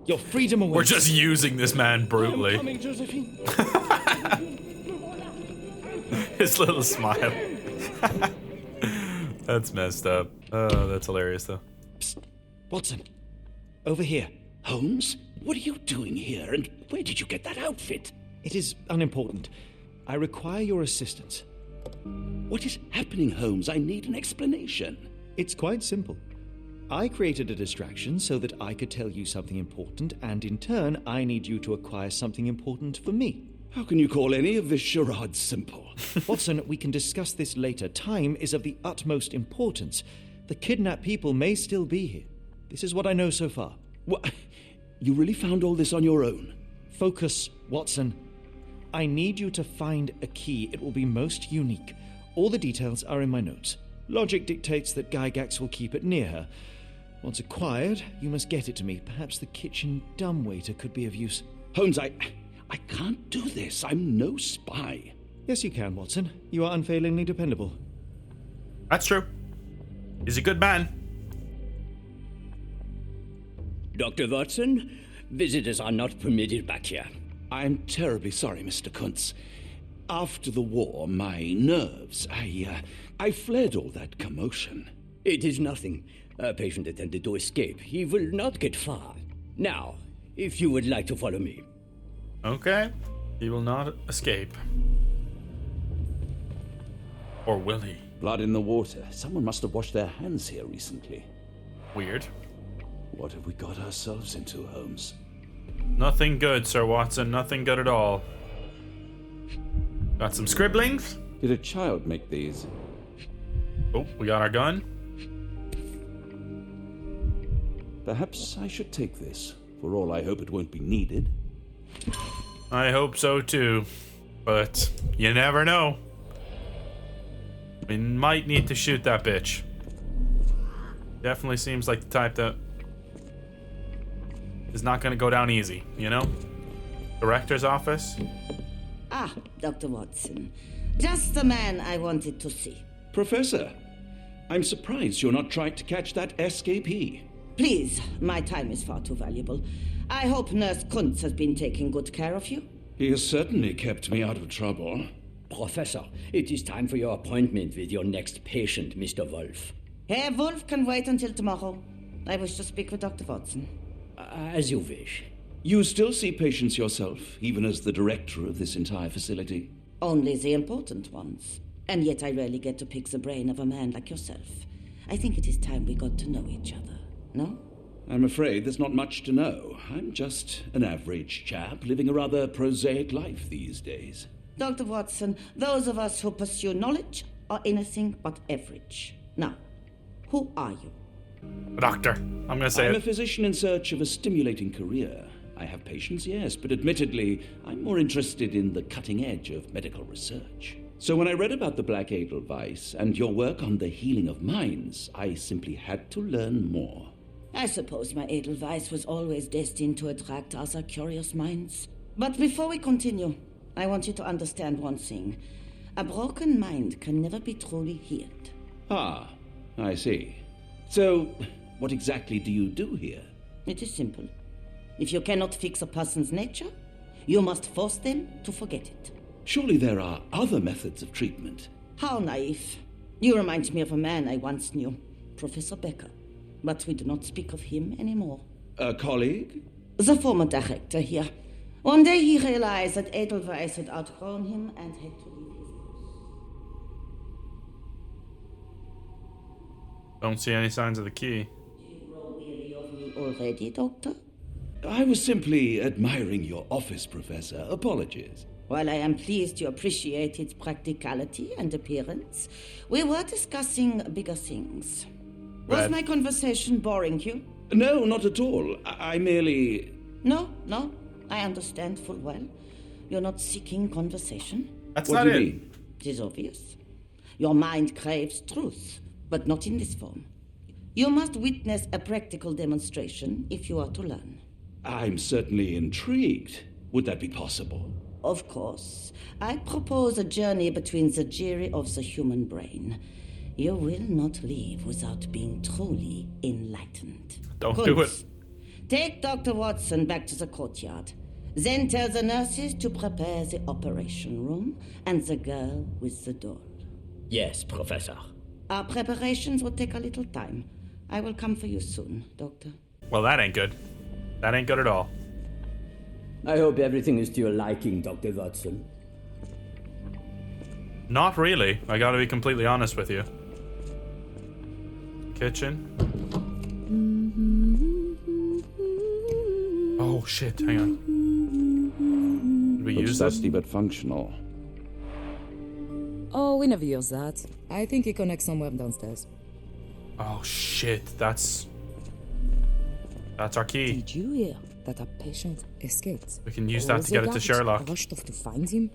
Your freedom awaits. We're just using this man brutally. I am coming, Josephine. His little smile. That's messed up. Oh, that's hilarious, though. Psst. Watson, over here. Holmes, what are you doing here, and where did you get that outfit? It is unimportant. I require your assistance. What is happening, Holmes? I need an explanation. It's quite simple. I created a distraction so that I could tell you something important, and in turn, I need you to acquire something important for me. How can you call any of this charade simple? Watson, we can discuss this later. Time is of the utmost importance. The kidnapped people may still be here. This is what I know so far. What? You really found all this on your own? Focus, Watson. I need you to find a key. It will be most unique. All the details are in my notes. Logic dictates that Gygax will keep it near her. Once acquired, you must get it to me. Perhaps the kitchen dumbwaiter could be of use. Holmes, I can't do this. I'm no spy. Yes, you can, Watson. You are unfailingly dependable. That's true. He's a good man. Dr. Watson, visitors are not permitted back here. I'm terribly sorry, Mr. Kuntz. After the war, my nerves, I fled all that commotion. It is nothing. A patient attempted to escape. He will not get far. Now, if you would like to follow me. Okay. He will not escape. Or will he? Blood in the water. Someone must have washed their hands here recently. Weird. What have we got ourselves into, Holmes? Nothing good, Sir Watson. Nothing good at all. Got some scribblings. Did a child make these? Oh, we got our gun. Perhaps I should take this. For all I hope it won't be needed. I hope so too. But you never know. We might need to shoot that bitch. Definitely seems like the type that is not going to go down easy, you know? Director's office. Ah, Dr. Watson. Just the man I wanted to see. Professor, I'm surprised you're not trying to catch that escapee. Please, my time is far too valuable. I hope Nurse Kuntz has been taking good care of you. He has certainly kept me out of trouble. Professor, it is time for your appointment with your next patient, Mr. Wolf. Herr Wolf can wait until tomorrow. I wish to speak with Dr. Watson. As you wish. You still see patients yourself, even as the director of this entire facility? Only the important ones. And yet I rarely get to pick the brain of a man like yourself. I think it is time we got to know each other, no? I'm afraid there's not much to know. I'm just an average chap living a rather prosaic life these days. Dr. Watson, those of us who pursue knowledge are anything but average. Now, who are you? Doctor. I'm going to say I'm a it. physician in search of a stimulating career. I have patients, yes, but admittedly, I'm more interested in the cutting edge of medical research. So when I read about the Black Edelweiss and your work on the healing of minds, I simply had to learn more. I suppose my Edelweiss was always destined to attract other curious minds. But before we continue, I want you to understand one thing. A broken mind can never be truly healed. Ah, I see. So, what exactly do you do here? It is simple. If you cannot fix a person's nature, you must force them to forget it. Surely there are other methods of treatment. How naive. You remind me of a man I once knew, Professor Becker. But we do not speak of him anymore. A colleague? The former director here. One day he realized that Edelweiss had outgrown him and had to leave his post. Don't see any signs of the key. Do you grow weary of me already, Doctor? I was simply admiring your office, Professor. Apologies. While I am pleased you appreciate its practicality and appearance, we were discussing bigger things. Was Right. my conversation boring you? No, not at all. I merely... No, I understand full well. You're not seeking conversation. That's What not do you it. mean? It is obvious. Your mind craves truth, but not in this form. You must witness a practical demonstration if you are to learn. I'm certainly intrigued. Would that be possible? Of course. I propose a journey between the jury of the human brain. You will not leave without being truly enlightened. Don't do Kunz, take Dr. Watson back to the courtyard. Then tell the nurses to prepare the operation room and the girl with the doll. Yes, Professor. Our preparations will take a little time. I will come for you soon, Doctor. Well, that ain't good. That ain't good at all. I hope everything is to your liking, Dr. Watson. Not really. I gotta be completely honest with you. Kitchen. Oh shit, hang on. Did we Looks use this? dusty but functional. Oh, we never use that. I think it connects somewhere downstairs. Oh shit, that's our key. Did you hear that a patient escaped? We can use All that to the get it to guards Sherlock. rushed off to find him.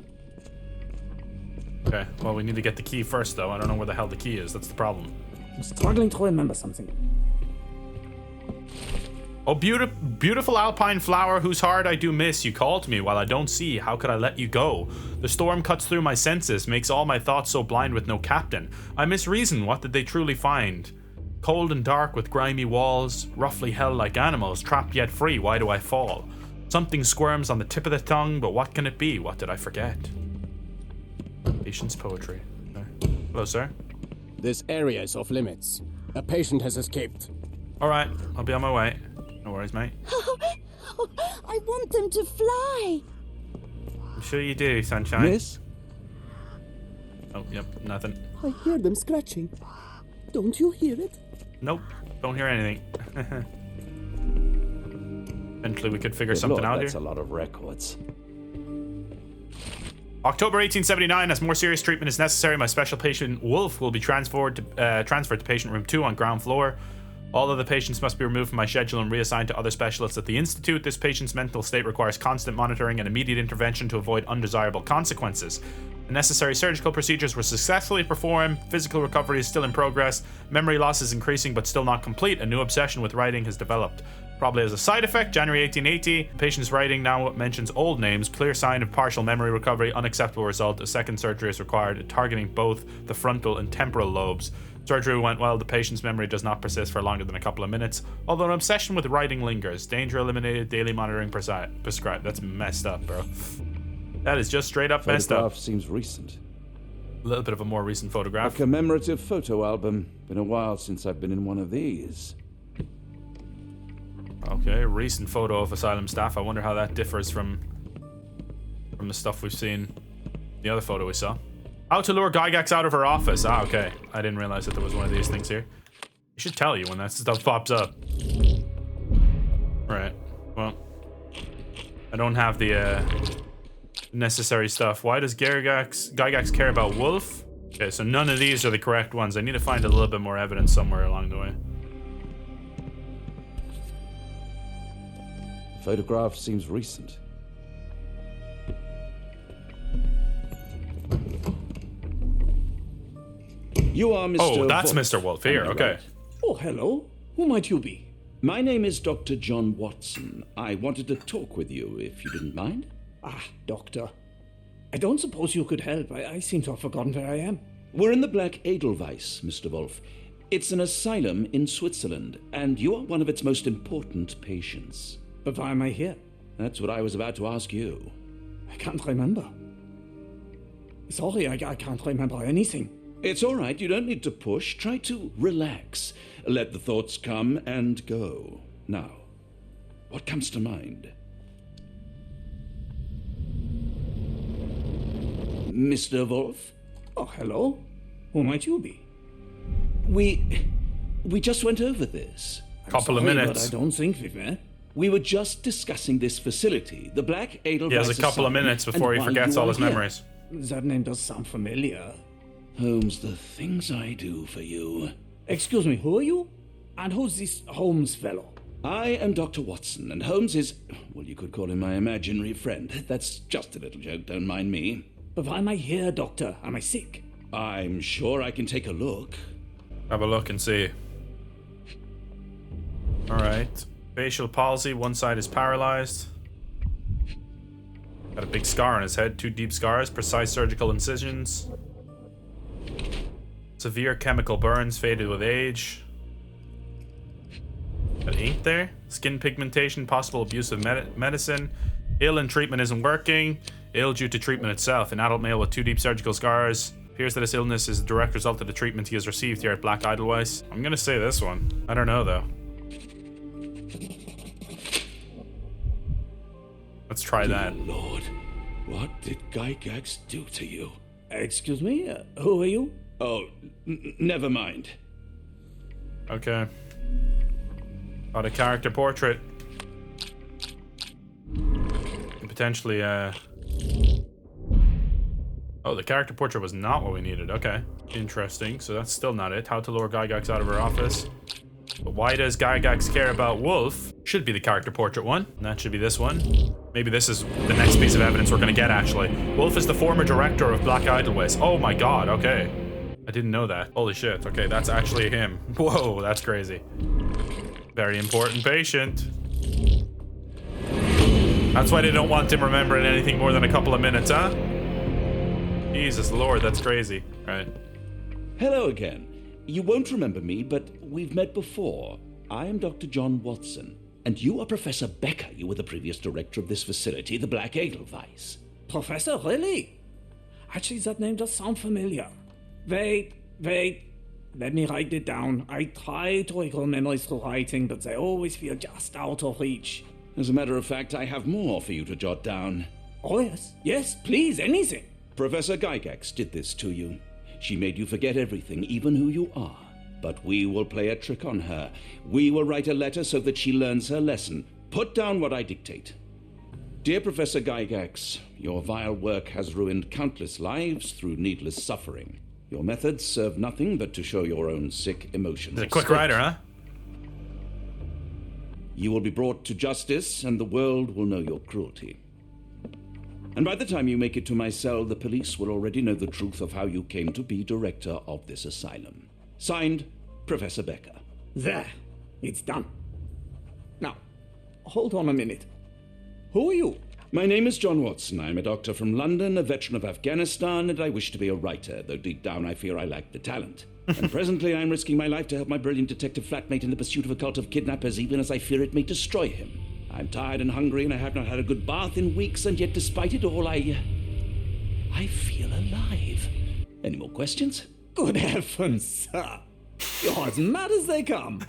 Okay, well we need to get the key first though. I don't know where the hell the key is, that's the problem. I'm struggling to remember something. Oh, beautiful alpine flower whose heart I do miss. You called me while I don't see. How could I let you go? The storm cuts through my senses, makes all my thoughts so blind with no captain. I misreason. What did they truly find? Cold and dark with grimy walls, roughly held like animals, trapped yet free. Why do I fall? Something squirms on the tip of the tongue, but what can it be? What did I forget? Patient's poetry. Okay. Hello, sir. This area is off limits. A patient has escaped. All right, I'll be on my way. No worries, mate. I want them to fly. I'm sure you do, sunshine. Yes? Oh, yep, nothing. I hear them scratching. Don't you hear it? Nope, don't hear anything. Eventually we could figure something out That's here. a lot of records. October 1879, as more serious treatment is necessary, my special patient Wolf will be transferred to patient room 2 on ground floor. All of the patients must be removed from my schedule and reassigned to other specialists at the Institute. This patient's mental state requires constant monitoring and immediate intervention to avoid undesirable consequences. The necessary surgical procedures were successfully performed. Physical recovery is still in progress. Memory loss is increasing but still not complete. A new obsession with writing has developed. Probably as a side effect, January 1880, patient's writing now mentions old names. Clear sign of partial memory recovery. Unacceptable result. A second surgery is required, targeting both the frontal and temporal lobes. Surgery went well. The patient's memory does not persist for longer than a couple of minutes, although an obsession with writing lingers. Danger eliminated. Daily monitoring prescribed. That's messed up, bro. That is just straight up messed up. Photograph seems recent. A little bit of a more recent A photograph. commemorative photo album. Been a while since I've been in one of these. Okay, recent photo of asylum staff. I wonder how that differs from the stuff we've seen. The other photo we saw. How to lure Gygax out of her office. Ah, okay. I didn't realize that there was one of these things here. It should tell you when that stuff pops up. I don't have the necessary stuff. Why does Gygax care about Wolf? Okay, so none of these are the correct ones. I need to find a little bit more evidence somewhere along the way. The photograph seems recent. You are Mr. Oh, that's Wolf. Mr. Wolf here, okay. Right. Oh, hello. Who might you be? My name is Dr. John Watson. I wanted to talk with you, if you didn't mind. Ah, Doctor. I don't suppose you could help. I seem to have forgotten where I am. We're in the Black Edelweiss, Mr. Wolf. It's an asylum in Switzerland, and you are one of its most important patients. But why am I here? That's what I was about to ask you. I can't remember. Sorry, I can't remember anything. It's all right. You don't need to push. Try to relax. Let the thoughts come and go. Now, what comes to mind? Mr. Wolf? Oh, hello. Who might you be? We just went over this. Couple of minutes. But I don't think we've met. We were just discussing this facility, the Black Edelweiss. He has a couple of minutes before he forgets all his memories. That name does sound familiar. Holmes, the things I do for you. Excuse me, who are you? And who's this Holmes fellow? I am Dr. Watson, and Holmes is, well, you could call him my imaginary friend. That's just a little joke, don't mind me. But why am I here, Doctor? Am I sick? I'm sure I can take a look. Have a look and see. Alright. Facial palsy, one side is paralyzed. Got a big scar on his head, 2 deep scars, precise surgical incisions. Severe chemical burns, faded with age. Got ink there. Skin pigmentation, possible abuse of medicine. Ill and treatment isn't working. Ill due to treatment itself. An adult male with 2 deep surgical scars. Appears that his illness is a direct result of the treatment he has received here at Black Edelweiss. I'm gonna say this one. I don't know though. Let's try that. Dear Lord, what did Gygax do to you? Excuse me? Who are you? Oh, never mind. Okay. Got a character portrait. And potentially, Oh, the character portrait was not what we needed. Okay. Interesting. So that's still not it. How to lure Gygax out of her office. But why does Gygax care about Wolf? Should be the character portrait one. And that should be this one. Maybe this is the next piece of evidence we're gonna get, actually. Wolf is the former director of Black Edelweiss. Oh my god, okay. I didn't know that. Holy shit. Okay, that's actually him. Whoa, that's crazy. Very important patient. That's why they don't want him remembering anything more than a couple of minutes, huh? Jesus Lord, that's crazy. Right. Hello again. You won't remember me, but we've met before. I am Dr. John Watson, and you are Professor Becker. You were the previous director of this facility, the Black Edelweiss. Professor, really? Actually, that name does sound familiar. Wait. Let me write it down. I try to recall memories through writing, but they always feel just out of reach. As a matter of fact, I have more for you to jot down. Oh, yes. Yes, please, anything. Professor Gygax did this to you. She made you forget everything, even who you are. But we will play a trick on her. We will write a letter so that she learns her lesson. Put down what I dictate. Dear Professor Gygax, your vile work has ruined countless lives through needless suffering. Your methods serve nothing but to show your own sick emotions. He's a quick writer, huh? You will be brought to justice, and the world will know your cruelty. And by the time you make it to my cell, the police will already know the truth of how you came to be director of this asylum. Signed, Professor Becker. There. It's done. Now, hold on a minute. Who are you? My name is John Watson. I'm a doctor from London, a veteran of Afghanistan, and I wish to be a writer, though deep down I fear I lack the talent. And presently I'm risking my life to help my brilliant detective flatmate in the pursuit of a cult of kidnappers, even as I fear it may destroy him. I'm tired and hungry, and I have not had a good bath in weeks, and yet despite it all, I feel alive. Any more questions? Good heavens, sir. You're as mad as they come.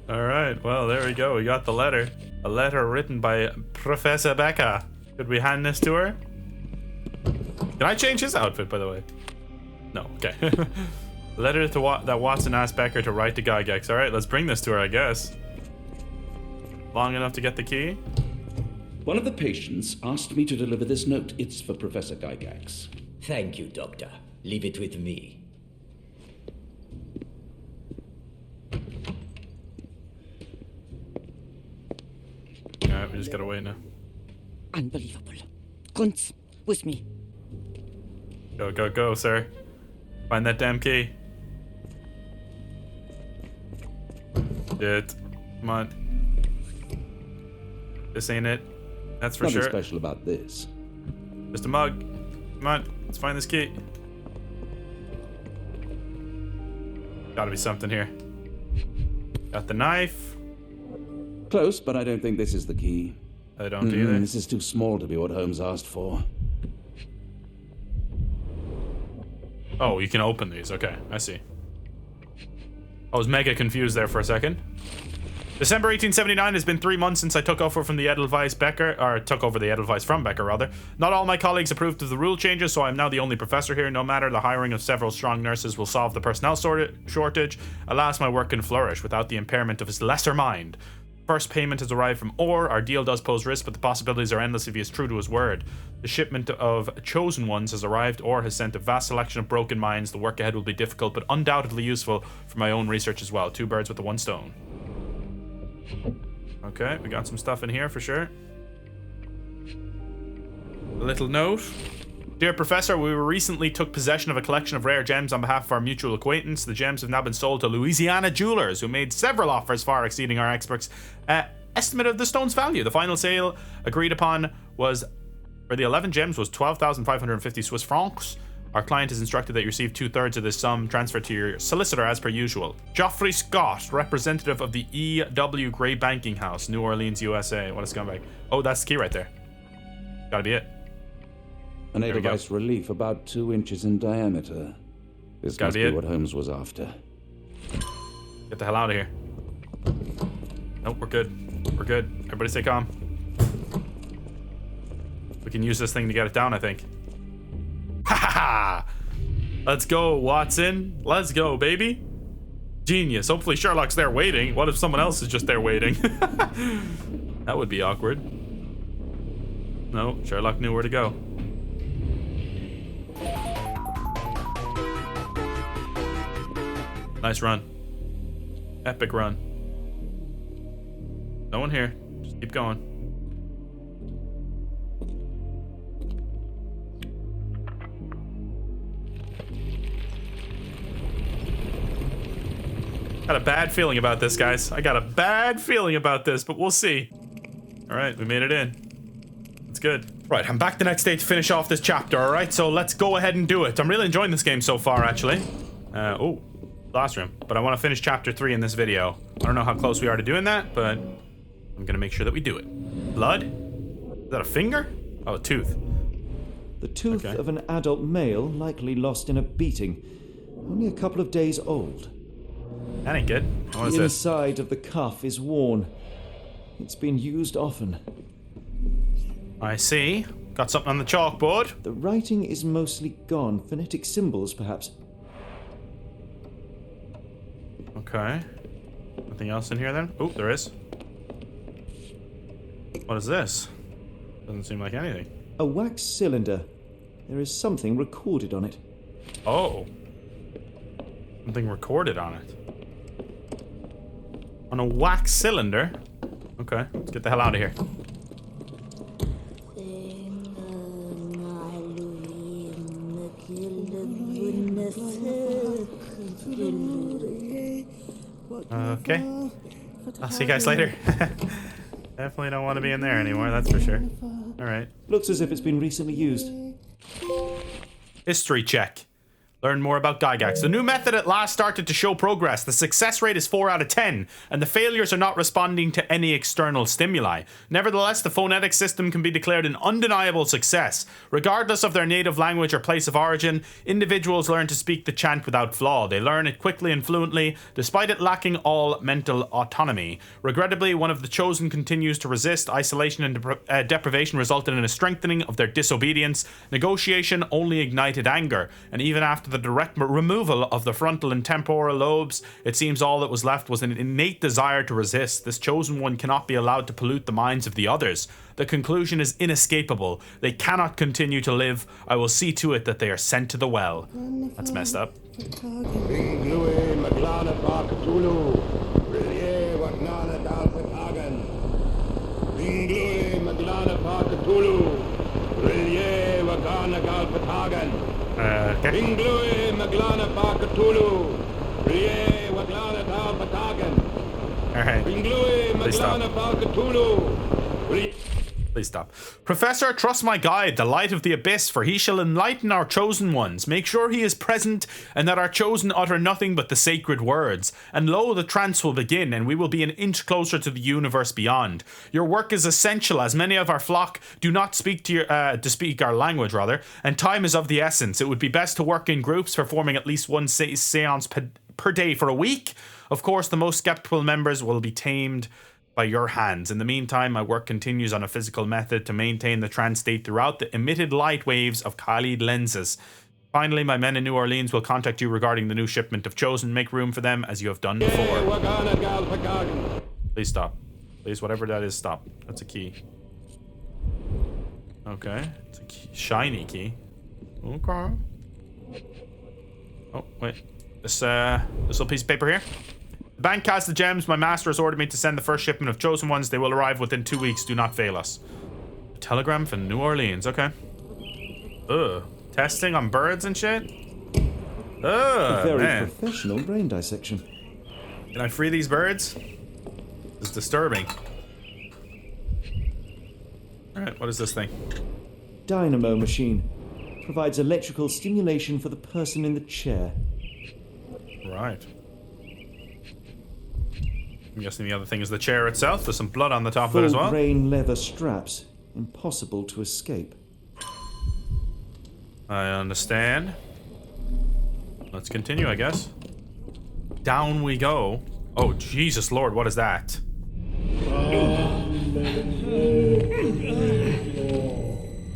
All right, well, there we go. We got the letter. A letter written by Professor Becker. Could we hand this to her? Can I change his outfit, by the way? No, okay. Letter to that Watson asked Becker to write to Gygax. All right, let's bring this to her, I guess. Long enough to get the key? One of the patients asked me to deliver this note. It's for Professor Gygax. Thank you, Doctor. Leave it with me. Alright, we just gotta wait now. Unbelievable. Kunz, with me. Go, go, go, sir. Find that damn key. Shit. Come on. This ain't it. That's for Nothing sure. special about this. Just a mug. Come on, let's find this key. Gotta be something here. Got the knife. Close, but I don't think this is the key. I don't either. This is too small to be what Holmes asked for. Oh, you can open these. Okay, I see. I was mega confused there for a second. December 1879 has been 3 months since I took over from the Edelweiss Becker, or took over the Edelweiss from Becker, rather. Not all my colleagues approved of the rule changes, so I'm now the only professor here. No matter, the hiring of several strong nurses will solve the personnel shortage. Alas, my work can flourish without the impairment of his lesser mind. First payment has arrived from Orr. Our deal does pose risk, but the possibilities are endless if he is true to his word. The shipment of chosen ones has arrived. Orr has sent a vast selection of broken minds. The work ahead will be difficult, but undoubtedly useful for my own research as well. 2 birds with the 1 stone. Okay, we got some stuff in here for sure. A little note. Dear Professor, we recently took possession of a collection of rare gems on behalf of our mutual acquaintance. The gems have now been sold to Louisiana jewelers, who made several offers far exceeding our experts' estimate of the stone's value. The final sale agreed upon was, for the 11 gems, was 12,550 Swiss francs. Our client is instructed that you receive 2/3 of this sum transferred to your solicitor as per usual. Geoffrey Scott, representative of the E.W. Gray Banking House, New Orleans, USA. What a scumbag. Oh, that's the key right there. Gotta be it. An Edelweiss relief about 2 inches in diameter. This must be what Holmes was after. Get the hell out of here. Nope, we're good. We're good. Everybody stay calm. We can use this thing to get it down, I think. Ha ha ha! Let's go, Watson. Let's go, baby. Genius. Hopefully Sherlock's there waiting. What if someone else is just there waiting? That would be awkward. No, Sherlock knew where to go. Nice run. Epic run. No one here. Just keep going. Got a bad feeling about this, guys. I got a bad feeling about this, but we'll see. All right, we made it in. It's good. Right, I'm back the next day to finish off this chapter, all right? So let's go ahead and do it. I'm really enjoying this game so far, actually. Oh, classroom. But I want to finish chapter 3 in this video. I don't know how close we are to doing that, but I'm going to make sure that we do it. Blood? Is that a finger? Oh, a tooth. The tooth of an adult male, likely lost in a beating. Only a couple of days old. That ain't good. What is the this? inside of the cuff is worn. It's been used often. I see. Got something on the chalkboard. The writing is mostly gone. Phonetic symbols, perhaps. Okay. Nothing else in here then? Oh, there is. What is this? Doesn't seem like anything. A wax cylinder. There is something recorded on it. Oh. Something recorded on it. On a wax cylinder? Okay, let's get the hell out of here. Okay. I'll see you guys later. Definitely don't want to be in there anymore, that's for sure. Alright. Looks as if it's been recently used. History check. Learn more about Gygax. The new method at last started to show progress. The success rate is 4 out of 10, and the failures are not responding to any external stimuli. Nevertheless, the phonetic system can be declared an undeniable success. Regardless of their native language or place of origin, individuals learn to speak the chant without flaw. They learn it quickly and fluently, despite it lacking all mental autonomy. Regrettably, one of the chosen continues to resist. Isolation and deprivation resulted in a strengthening of their disobedience. Negotiation only ignited anger, and even after after the direct removal of the frontal and temporal lobes, it seems all that was left was an innate desire to resist. This chosen one cannot be allowed to pollute the minds of the others. The conclusion is inescapable. They cannot continue to live. I will see to it that they are sent to the well. That's messed up. Alright. Please stop. Please stop. Professor, trust my guide, the light of the abyss, for he shall enlighten our chosen ones. Make sure he is present, and that our chosen utter nothing but the sacred words. And lo, the trance will begin, and we will be an inch closer to the universe beyond. Your work is essential, as many of our flock do not speak to speak our language, rather, and time is of the essence. It would be best to work in groups, performing at least one seance per day for a week. Of course, the most skeptical members will be tamed by your hands. In the meantime, my work continues on a physical method to maintain the trance state throughout the emitted light waves of Khalid lenses. Finally, my men in New Orleans will contact you regarding the new shipment of Chosen. Make room for them as you have done before. Please stop. Please, whatever that is, stop. That's a key. Okay. It's a key. Shiny key. Okay. Oh, wait. This little piece of paper here. The bank has the gems. My master has ordered me to send the first shipment of chosen ones. They will arrive within 2 weeks. Do not fail us. A telegram from New Orleans. Okay. Ugh. Testing on birds and shit? Ugh, A very man. professional brain dissection. Can I free these birds? It's disturbing. Alright, what is this thing? Dynamo machine. Provides electrical stimulation for the person in the chair. Right. I'm guessing the other thing is the chair itself. There's some blood on the top of it as well. Full grain leather straps. Impossible to escape. I understand. Let's continue, I guess. Down we go. Oh, Jesus Lord, what is that?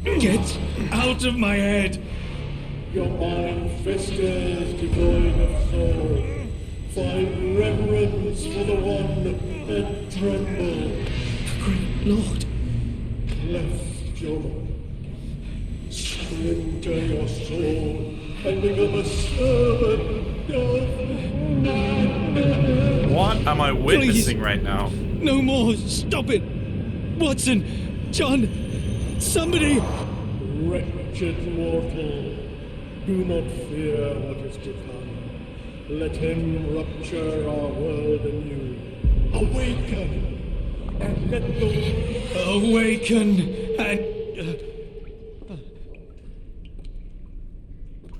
Get out of my head! Your mind festers devoid of soul. Find reverence for the one and tremble. Great Lord! Cleft your splinter your soul and become a servant of What am I witnessing right now? No more! Stop it! Watson! John! Somebody! Wretched mortal, do not fear what is to come. Let him rupture our world anew. Awaken and let go. Awaken and...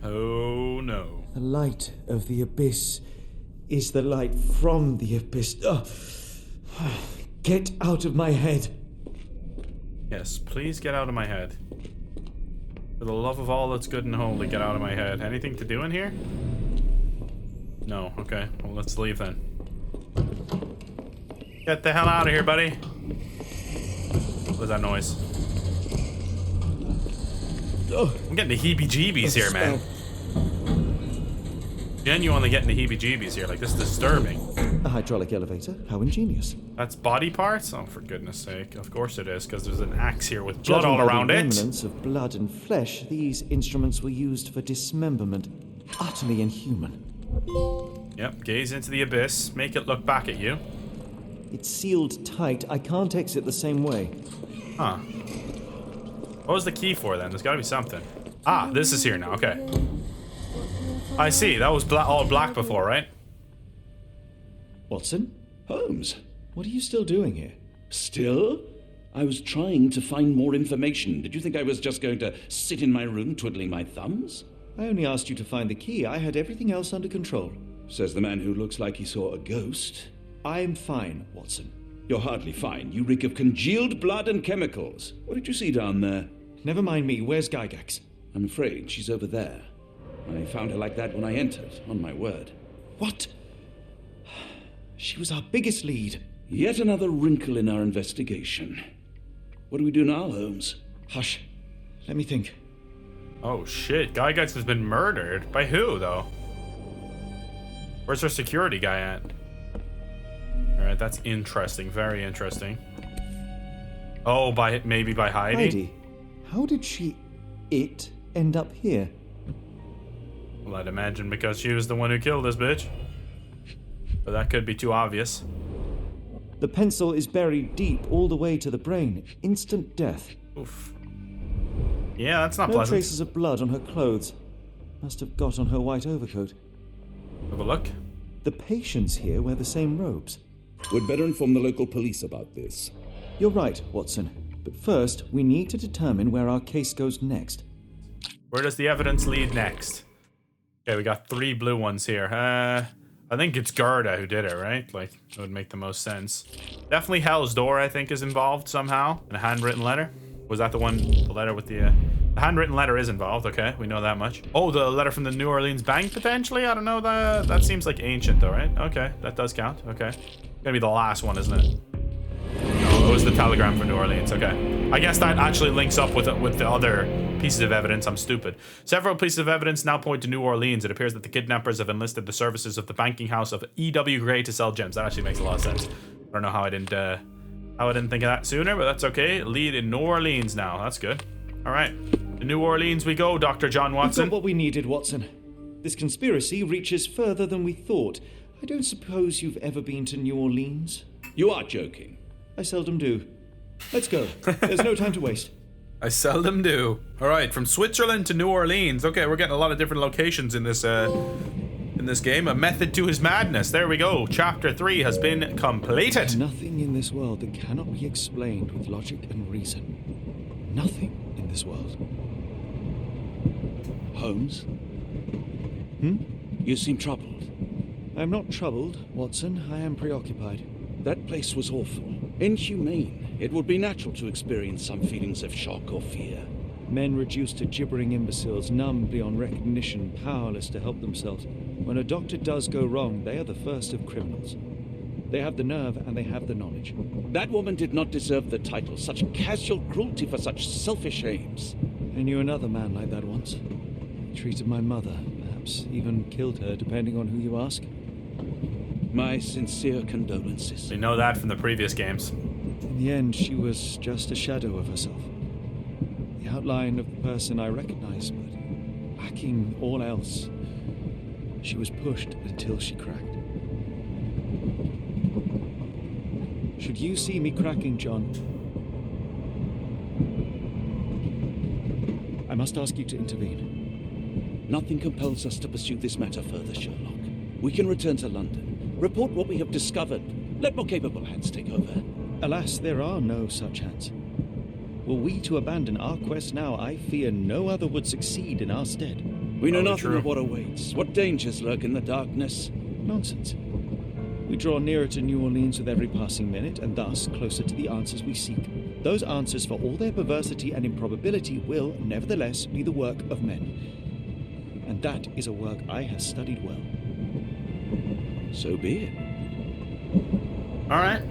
Oh no. The light of the abyss is the light from the abyss. Get out of my head. Yes, please get out of my head. For the love of all that's good and holy, get out of my head. Anything to do in here? No, okay. Well, let's leave then. Get the hell out of here, buddy. What was that noise? I'm getting the heebie-jeebies here, man. Genuinely getting the heebie-jeebies here. Like, this is disturbing. A hydraulic elevator? How ingenious. That's body parts? Oh, for goodness sake. Of course it is, because there's an axe here with blood all Judging by around the it. remnants of blood and flesh, these instruments were used for dismemberment. Utterly inhuman. Yep, gaze into the abyss. Make it look back at you. It's sealed tight. I can't exit the same way. Huh. What was the key for then? There's gotta be something. Ah, this is here now. Okay. I see. That was all black before, right? Watson? Holmes. What are you still doing here? Still? I was trying to find more information. Did you think I was just going to sit in my room twiddling my thumbs? I only asked you to find the key. I had everything else under control. Says the man who looks like he saw a ghost. I'm fine, Watson. You're hardly fine. You reek of congealed blood and chemicals. What did you see down there? Never mind me. Where's Gygax? I'm afraid she's over there. I found her like that when I entered, on my word. What? She was our biggest lead. Yet another wrinkle in our investigation. What do we do now, Holmes? Hush. Let me think. Oh shit, Guy Gets has been murdered. By who, though? Where's our security guy at? Alright, that's interesting. Very interesting. Oh, maybe by Heidi? Heidi? How did it end up here? Well, I'd imagine because she was the one who killed this bitch. But that could be too obvious. The pencil is buried deep all the way to the brain. Instant death. Oof. Yeah, that's not no pleasant. No traces of blood on her clothes. Must have got on her white overcoat. Have a look. The patients here wear the same robes. We'd better inform the local police about this. You're right, Watson. But first, we need to determine where our case goes next. Where does the evidence lead next? Okay, we got 3 blue ones here. I think it's Gerda who did it, right? Like, it would make the most sense. Definitely Hell's Door, I think, is involved somehow. In a handwritten letter. Was that the one, the letter with the handwritten letter is involved, okay. We know that much. Oh, the letter from the New Orleans bank, potentially? I don't know, that seems like ancient, though, right? Okay, that does count, okay. Gonna be the last one, isn't it? No, it was the telegram from New Orleans, okay. I guess that actually links up with the other pieces of evidence. I'm stupid. Several pieces of evidence now point to New Orleans. It appears that the kidnappers have enlisted the services of the banking house of E.W. Gray to sell gems. That actually makes a lot of sense. I don't know how I didn't think of that sooner, but that's okay. Lead in New Orleans now. That's good. All right. To New Orleans we go, Dr. John Watson. We've got what we needed, Watson. This conspiracy reaches further than we thought. I don't suppose you've ever been to New Orleans? You are joking. I seldom do. Let's go. There's no time to waste. I seldom do. All right, from Switzerland to New Orleans. Okay, we're getting a lot of different locations in this game. A method to his madness. There we go. Chapter 3 has been completed. There's nothing in this world that cannot be explained with logic and reason. Nothing in this world. Holmes? You seem troubled. I'm not troubled, Watson. I am preoccupied. That place was awful. Inhumane. It would be natural to experience some feelings of shock or fear. Men reduced to gibbering imbeciles, numb beyond recognition, powerless to help themselves. When a doctor does go wrong, they are the first of criminals. They have the nerve and they have the knowledge. That woman did not deserve the title. Such casual cruelty for such selfish aims. I knew another man like that once. He treated my mother, perhaps even killed her, depending on who you ask. My sincere condolences. We know that from the previous games. In the end, she was just a shadow of herself. The outline of the person I recognized, but lacking all else. She was pushed until she cracked. Should you see me cracking, John, I must ask you to intervene. Nothing compels us to pursue this matter further, Sherlock. We can return to London. Report what we have discovered. Let more capable hands take over. Alas, there are no such hands. Were we to abandon our quest now, I fear no other would succeed in our stead. We know nothing of what awaits. What dangers lurk in the darkness? Nonsense. We draw nearer to New Orleans with every passing minute, and thus closer to the answers we seek. Those answers, for all their perversity and improbability, will, nevertheless, be the work of men. And that is a work I have studied well. So be it. All right.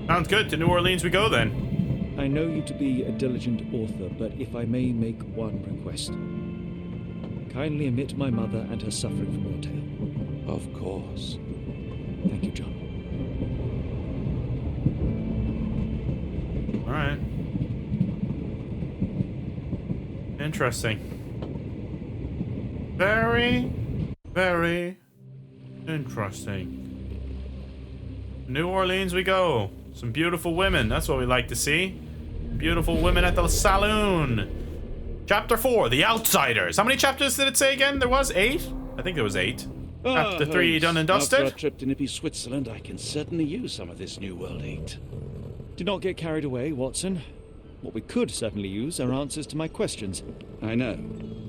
Sounds good. To New Orleans we go then. I know you to be a diligent author, but if I may make one request. Kindly omit my mother and her suffering from your tale. Of course. Thank you, John. All right. Interesting. Very, very interesting. New Orleans we go. Some beautiful women. That's what we like to see. Beautiful women at the saloon. Chapter 4, The Outsiders. How many chapters did it say again? There was 8? I think there was 8. Chapter 3 done and dusted. After our trip to nippy Switzerland, I can certainly use some of this New World 8. Do not get carried away, Watson. What we could certainly use are answers to my questions. I know,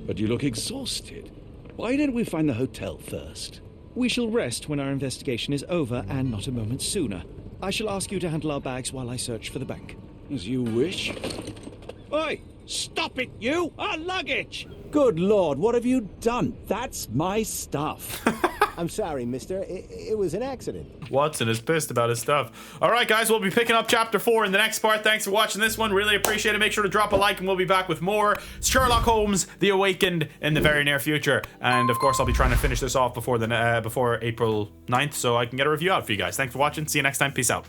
but you look exhausted. Why don't we find the hotel first? We shall rest when our investigation is over, and not a moment sooner. I shall ask you to handle our bags while I search for the bank. As you wish. Oi! Stop it, you! Our luggage! Good Lord, what have you done? That's my stuff. I'm sorry, mister. It was an accident. Watson is pissed about his stuff. All right, guys, we'll be picking up chapter 4 in the next part. Thanks for watching this one. Really appreciate it. Make sure to drop a like, and we'll be back with more Sherlock Holmes The Awakened in the very near future. And of course, I'll be trying to finish this off before April 9th so I can get a review out for you guys. Thanks for watching. See you next time. Peace out.